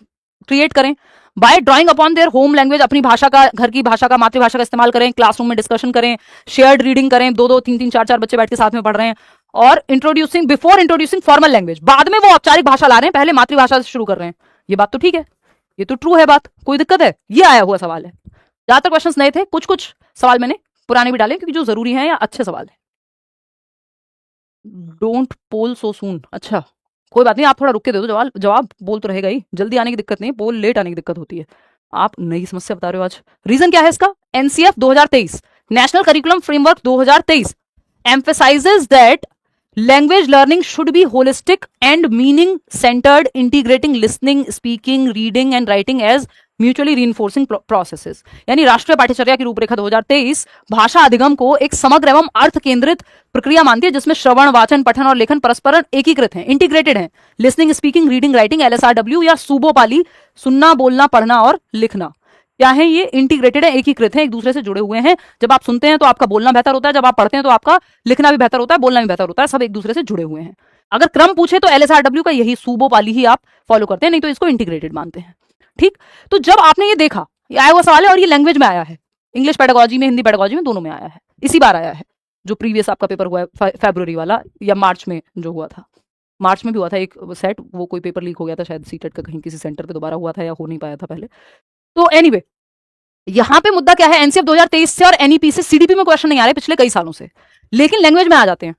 क्रिएट करें, by drawing upon their home language, अपनी भाषा का, घर की भाषा का, मातृभाषा का इस्तेमाल करें, क्लासरूम में डिस्कशन करें, शेयर्ड रीडिंग करें, 2-2, 3-3, 4-4 बच्चे बैठ के साथ में पढ़ रहे हैं, और बिफोर इंट्रोड्यूसिंग फॉर्मल लैंग्वेज, बाद में वो औपचारिक भाषा ला रहे हैं, पहले मातृभाषा से शुरू कर रहे हैं, ये बात तो ठीक है, ये तो ट्रू है बात, कोई दिक्कत है, ये आया हुआ सवाल है। ज्यादातर क्वेश्चंस नए थे, कुछ कुछ सवाल मैंने पुराने भी डाले क्योंकि जो जरूरी है या अच्छे सवाल है। डोंट पोल सो सून, अच्छा कोई बात नहीं, आप थोड़ा रुक के दे दो जवाब बोल तो रहेगा ही, जल्दी आने की दिक्कत नहीं, पोल लेट आने की दिक्कत होती है। आप नई समस्या बता रहे हो आज, रीजन क्या है इसका, NCF 2023 national curriculum framework 2023 emphasizes that language learning should be holistic and meaning centered, integrating listening, speaking, reading and writing as mutually reinforcing processes। यानी राष्ट्रीय पाठ्यचर्या की रूपरेखा 2023 भाषा अधिगम को एक समग्र एवं अर्थ केंद्रित प्रक्रिया मानती है, जिसमें श्रवण, वाचन, पठन और लेखन परस्पर एकीकृत हैं, इंटीग्रेटेड हैं, listening, speaking, reading, writing, LSRW या सूबो पाली, सुनना, बोलना, पढ़ना और लिखना। क्या है ये? इंटीग्रेटेड है, एकीकृत है, एक दूसरे से जुड़े हुए हैं। जब आप सुनते हैं तो आपका बोलना बेहतर होता है, जब आप पढ़ते हैं तो आपका लिखना भी बेहतर होता है, बोलना भी बेहतर होता है, सब एक दूसरे से जुड़े हुए हैं। अगर क्रम पूछे तो LSRW का यही सूबो पाली ही आप फॉलो करते हैं, नहीं तो इसको इंटीग्रेटेड मानते हैं। ठीक, तो जब आपने ये देखा, ये आया हुआ सवाल है और ये लैंग्वेज में आया है, इंग्लिश पेडागोजी में, हिंदी पेडागोजी में, दोनों में आया है, इसी बार आया है। जो प्रीवियस आपका पेपर हुआ है फरवरी वाला या मार्च में जो हुआ था, मार्च में भी हुआ था एक सेट, वो कोई पेपर लीक हो गया था शायद सीटेट का, कहीं किसी सेंटर पे दोबारा हुआ था या हो नहीं पाया था पहले। तो एनीवे, यहां पे मुद्दा क्या है, एनसीएफ 2023 से और एनईपी से सीडीपी में क्वेश्चन नहीं आ रहे पिछले कई सालों से, लेकिन लैंग्वेज में आ जाते हैं।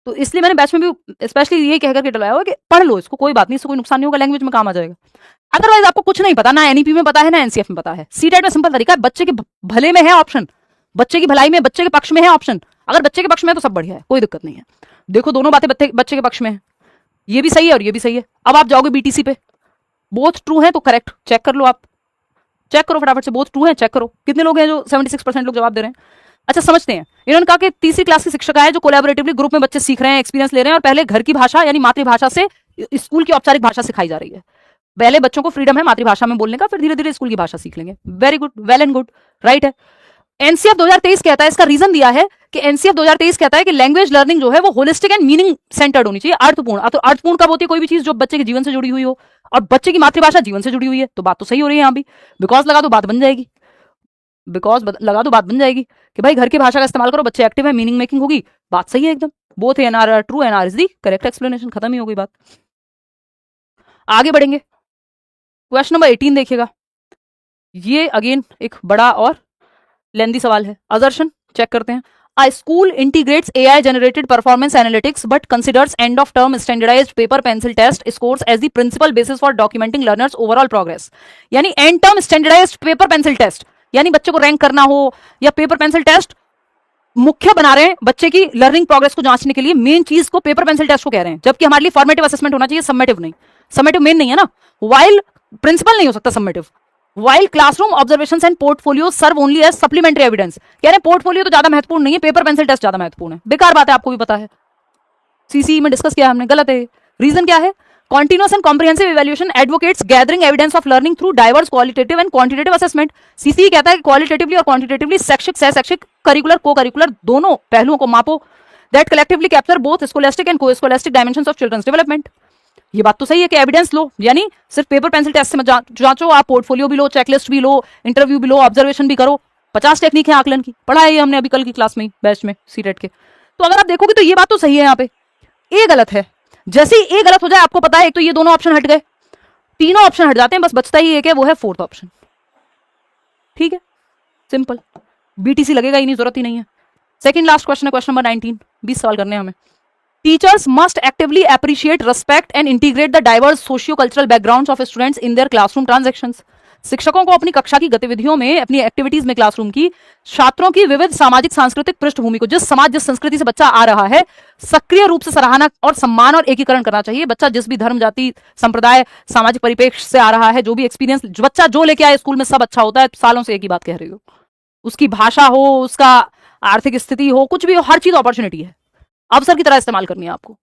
तो इसलिए मैंने बैच में भी स्पेशली ये कहकर के डलवाया हुआ कि पढ़ लो इसको, कोई बात नहीं, इससे कोई नुकसान नहीं होगा, लैंग्वेज में काम आ जाएगा। अदरवाइज आपको कुछ नहीं पता, ना एनईपी में पता है ना एनसीएफ में पता है। सीटेट में सिंपल तरीका है, बच्चे के भले में है ऑप्शन, बच्चे की भलाई में, बच्चे के पक्ष में है ऑप्शन। अगर बच्चे के पक्ष में है तो सब बढ़िया है, कोई दिक्कत नहीं है। देखो दोनों बातें बच्चे के पक्ष में है, ये भी सही है और ये भी सही है। अब आप जाओगे बीटीसी पे, बोथ ट्रू है तो करेक्ट, चेक कर लो, आप चेक करो फटाफट से, बोथ ट्रू है, चेक करो कितने लोग हैं जो 76% लोग जवाब दे रहे हैं। अच्छा समझते हैं, इन्होंने कहा कि तीसरी क्लास की शिक्षिका है जो कोलैबोरेटिवली ग्रुप में बच्चे सीख रहे हैं, एक्सपीरियंस ले रहे हैं और पहले घर की भाषा यानी मातृभाषा से स्कूल की औपचारिक भाषा सिखाई जा रही है। पहले बच्चों को फ्रीडम है मातृभाषा में बोलने का, फिर धीरे धीरे स्कूल की भाषा सीख लेंगे। Very good, well and good, right है। एनसीएफ 2023 कहता है, इसका रीजन दिया है कि एनसीएफ 2023 कहता है कि लैंग्वेज लर्निंग जो है वो होलिस्टिक एंड मीनिंग सेंटर्ड होनी चाहिए, अर्थपूर्ण। तो अर्थपूर्ण कब होती है? कोई भी चीज जो बच्चे के जीवन से जुड़ी हुई हो, और बच्चे की मातृभाषा जीवन से जुड़ी हुई है, तो बात तो सही हो रही है यहाँ भी। बिकॉज लगा दो बात बन जाएगी, बिकॉज लगा दो बात बन जाएगी कि भाई घर की भाषा का इस्तेमाल करो, बच्चे एक्टिव है, मीनिंग मेकिंग होगी, बात सही है एकदम। Both and R are true, and R is the correct explanation, खत्म ही हो गई बात। आगे बढ़ेंगे, क्वेश्चन नंबर 18 देखिएगा। ये अगेन एक बड़ा और लेंदी सवाल है। असर्शन चेक करते हैं। A school integrates AI generated performance analytics but considers end of term standardized paper pencil test scores as the principal basis for documenting learners overall progress। यानी end term standardized paper pencil test, यानी बच्चे को rank करना हो या paper pencil test मुख्य बना रहे हैं बच्चे की लर्निंग प्रोग्रेस को जांचने के लिए, मेन चीज को पेपर पेंसिल टेस्ट को कह रहे हैं, जबकि हमारे लिए फॉर्मेटिव असेसमेंट होना चाहिए, सबमेटिव नहीं। सबमेटिव मेन नहीं है ना, वाइल प्रिंसिपल नहीं हो सकता summative. While classroom observations and portfolio serve only as supplementary evidence, कह रहे हैं पोर्टफोलियो तो ज्यादा महत्वपूर्ण नहीं है, पेपर पेंसिल टेस्ट ज्यादा महत्वपूर्ण है। बेकार बात है, आपको भी पता है, सीसी में डिस्कस किया हमने, गलत है। रीजन क्या है? Continuous and comprehensive evaluation advocates gathering evidence of learning through diverse qualitative and quantitative assessment। CCE कहता है कि qualitatively और quantitatively शैक्षिक सह-शैक्षिक करिकुलर को करिकुलर दोनों पहलुओं को मापो, that collectively capture both scholastic and co-scholastic dimensions of children's development। ये बात तो सही है कि एविडेंस लो, यानी सिर्फ पेपर पेंसिल टेस्ट से मत जांचो, आप पोर्टफोलियो भी लो, चेकलिस्ट भी लो, इंटरव्यू भी लो, ऑब्जर्वेशन भी करो। 50 टेक्निक है आकलन की, पढ़ा है ये हमने अभी कल की क्लास में बैच में सीटेट के। तो अगर आप देखोगे तो ये बात तो सही है, यहाँ पे ए गलत है। जैसे ही ए गलत हो जाए, आपको पता है एक तो ये दोनों ऑप्शन हट गए, तीनों ऑप्शन हट जाते हैं, बस बचता ही एक है, वो है फोर्थ ऑप्शन। ठीक है, सिंपल, बीटीसी लगेगा ही नहीं, जरूरत ही नहीं है। सेकंड लास्ट क्वेश्चन है, क्वेश्चन नंबर 19, 20 सवाल करने हैं हमें। Teachers must actively appreciate, respect and integrate the diverse socio-cultural backgrounds of students in their classroom transactions। शिक्षकों को अपनी कक्षा की गतिविधियों में, अपनी एक्टिविटीज में क्लासरूम की, छात्रों की विविध सामाजिक सांस्कृतिक पृष्ठभूमि को, जिस समाज जिस संस्कृति से बच्चा आ रहा है, सक्रिय रूप से सराहना और सम्मान और एकीकरण करना चाहिए। बच्चा जिस भी धर्म, जाति, संप्रदाय, सामाजिक परिप्रेक्ष्य से आ रहा है, जो भी एक्सपीरियंस बच्चा जो लेके आए स्कूल में, सब अच्छा होता है। सालों से एक ही बात कह रही हो, उसकी भाषा हो, उसका आर्थिक स्थिति हो, कुछ भी हो, हर चीज अपॉर्चुनिटी है, अवसर की तरह इस्तेमाल करनी है आपको।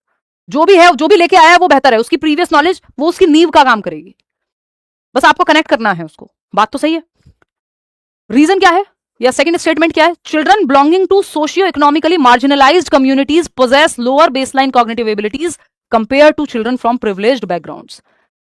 जो भी है, जो भी लेके आया है वो बेहतर है, उसकी प्रीवियस नॉलेज वो उसकी नींव का काम करेगी, बस आपको कनेक्ट करना है उसको। बात तो सही है। रीजन क्या है या सेकंड स्टेटमेंट क्या है? Children belonging to socio economically marginalised communities possess lower baseline cognitive abilities compare to children from privileged backgrounds.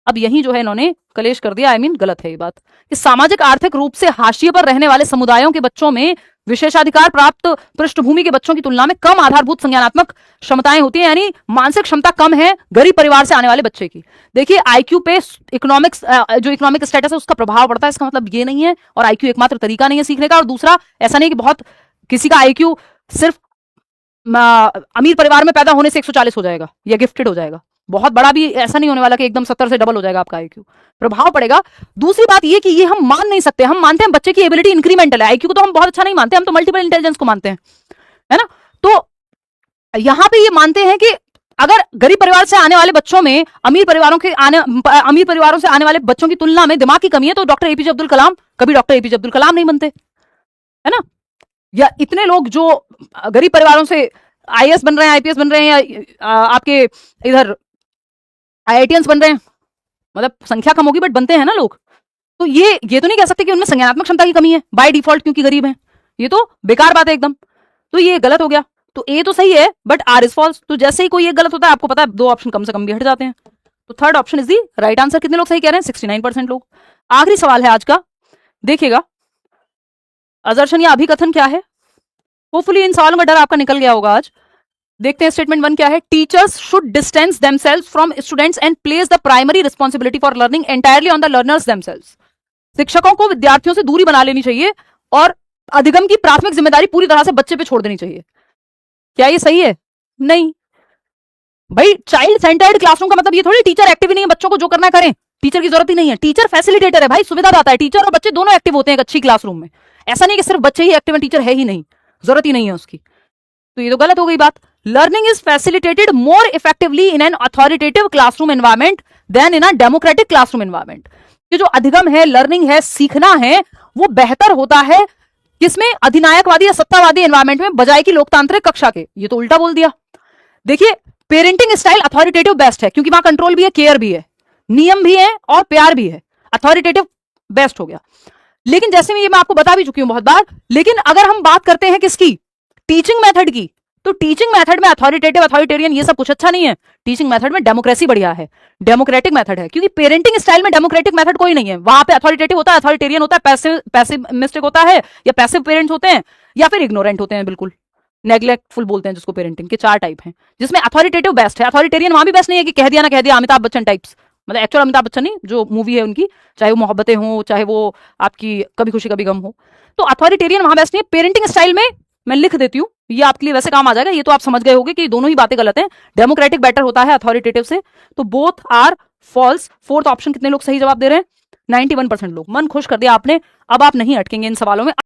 अब यही जो है इन्होंने कलेश कर दिया, गलत है ये बात, कि सामाजिक आर्थिक रूप से हाशिए पर रहने वाले समुदायों के बच्चों में विशेषाधिकार प्राप्त पृष्ठभूमि के बच्चों की तुलना में कम आधारभूत संज्ञानात्मक क्षमताएं होती हैं, यानी मानसिक क्षमता कम है गरीब परिवार से आने वाले बच्चे की। देखिए आईक्यू पे इकोनॉमिक्स, जो इकोनॉमिक स्टेटस है उसका प्रभाव पड़ता है, इसका मतलब ये नहीं है, और आईक्यू एकमात्र तरीका नहीं है सीखने का। और दूसरा, ऐसा नहीं कि बहुत किसी का आईक्यू सिर्फ अमीर परिवार में पैदा होने से 140 हो जाएगा या गिफ्टेड हो जाएगा, बहुत बड़ा भी ऐसा नहीं होने वाला कि एकदम 70 से डबल हो जाएगा आपका आईक्यू, प्रभाव पड़ेगा। दूसरी बात ये कि ये हम मान नहीं सकते, हम मानते हैं बच्चे की एबिलिटी इंक्रीमेंटल है, आईक्यू को तो हम बहुत अच्छा नहीं मानते, हम तो मल्टीपल इंटेलिजेंस को मानते हैं, है ना। तो यहां पे ये मानते हैं कि अगर गरीब परिवार से आने वाले बच्चों में अमीर परिवारों से आने वाले बच्चों की तुलना में दिमाग की कमी है, तो डॉक्टर एपीजे अब्दुल कलाम कभी डॉक्टर एपीजे अब्दुल कलाम नहीं बनते, है ना। या इतने लोग जो गरीब परिवारों से आईएएस बन रहे हैं, आईपीएस बन रहे हैं, या आपके इधर आईआईटीएंस बन रहे हैं, मतलब संख्या कम होगी बट बनते हैं ना लोग, तो ये तो नहीं कह सकते कि उनमें संज्ञानात्मक क्षमता की कमी है बाय डिफॉल्ट क्योंकि गरीब हैं, ये तो बेकार बात है एकदम। तो ये गलत हो गया। तो ए तो सही है बट आर इज फॉल्स। तो जैसे ही कोई एक गलत होता है आपको पता है 2 ऑप्शन कम से कम भी हट जाते हैं। तो third option is the right answer. कितने लोग सही कह रहे हैं? 69% लोग। आखिरी सवाल है आज का, देखिएगा असर्शन या अभिकथन क्या है। होपफुली इन सवालों का डर आपका निकल गया होगा आज। देखते हैं स्टेटमेंट 1 क्या है। Teachers should distance themselves from students and place the primary responsibility for learning entirely on the learners themselves. शिक्षकों को विद्यार्थियों से दूरी बना लेनी चाहिए और अधिगम की प्राथमिक जिम्मेदारी पूरी तरह से बच्चे पे छोड़ देनी चाहिए। क्या ये सही है? नहीं भाई, चाइल्ड सेंटर्ड क्लासरूम का मतलब ये थोड़ी टीचर एक्टिव ही नहीं है, बच्चों को जो करना है करें, टीचर की जरूरत ही नहीं है। टीचर फैसिलिटेटर है भाई, सुविधा दाता है। टीचर और बच्चे दोनों एक्टिव होते हैं एक अच्छी क्लासरूम में। ऐसा नहीं कि सिर्फ बच्चे ही एक्टिव है, टीचर है ही नहीं, जरूरत ही नहीं है उसकी। तो ये तो गलत हो गई बात। Learning is facilitated more effectively in an authoritative classroom environment than in a democratic classroom environment. ये जो अधिगम है, लर्निंग है, सीखना है, वो बेहतर होता है किसमें? अधिनायकवादी या सत्तावादी एनवायरमेंट में, बजाय की लोकतांत्रिक कक्षा के। ये तो उल्टा बोल दिया। देखिए पेरेंटिंग स्टाइल अथॉरिटेटिव बेस्ट है क्योंकि वहां कंट्रोल भी है, केयर भी है, नियम भी है और प्यार भी है। अथॉरिटेटिव बेस्ट हो गया। लेकिन जैसे मैं आपको बता भी चुकी हूं बहुत बार, लेकिन अगर हम बात करते हैं किसकी? टीचिंग मेथड की, तो टीचिंग मेथड में अथॉरिटेटिव अथॉरिटेरियन ये सब कुछ अच्छा नहीं है। टीचिंग मेथड में डेमोक्रेसी बढ़िया है, डेमोक्रेटिक मेथड है। क्योंकि पेरेंटिंग स्टाइल में डेमोक्रेटिक मेथड कोई नहीं है। वहां पे अथॉरिटेटिव होता है, अथॉरिटेरियन होता है, पैसिव मिस्टेक होता है, या पैसिव पेरेंट्स होते हैं, या फिर इग्नोरेंट होते हैं, बिल्कुल नेग्लेक्टफुल बोलते हैं जिसको। पेरेंटिंग के 4 टाइप हैं जिसमें अथॉरिटेटिव बेस्ट है। अथॉरिटेरियन वहां भी बेस्ट नहीं है कि कह दिया ना कह दिया, अमिताभ बच्चन टाइप्स, मतलब एक्चुअल अमिताभ बच्चन नहीं, जो मूवी है उनकी, चाहे वो मोहब्बतें हो, चाहे वो आपकी कभी खुशी कभी गम हो। तो अथॉरिटेरियन वहां बेस्ट नहीं है। पेरेंटिंग स्टाइल में मैं लिख देती हूँ, ये आपके लिए वैसे काम आ जाएगा। ये तो आप समझ गए होंगे कि दोनों ही बातें गलत हैं। डेमोक्रेटिक बेटर होता है अथॉरिटेटिव से। तो both are false. Fourth option कितने लोग सही जवाब दे रहे हैं? 91% लोग। मन खुश कर दिया आपने, अब आप नहीं अटकेंगे इन सवालों में।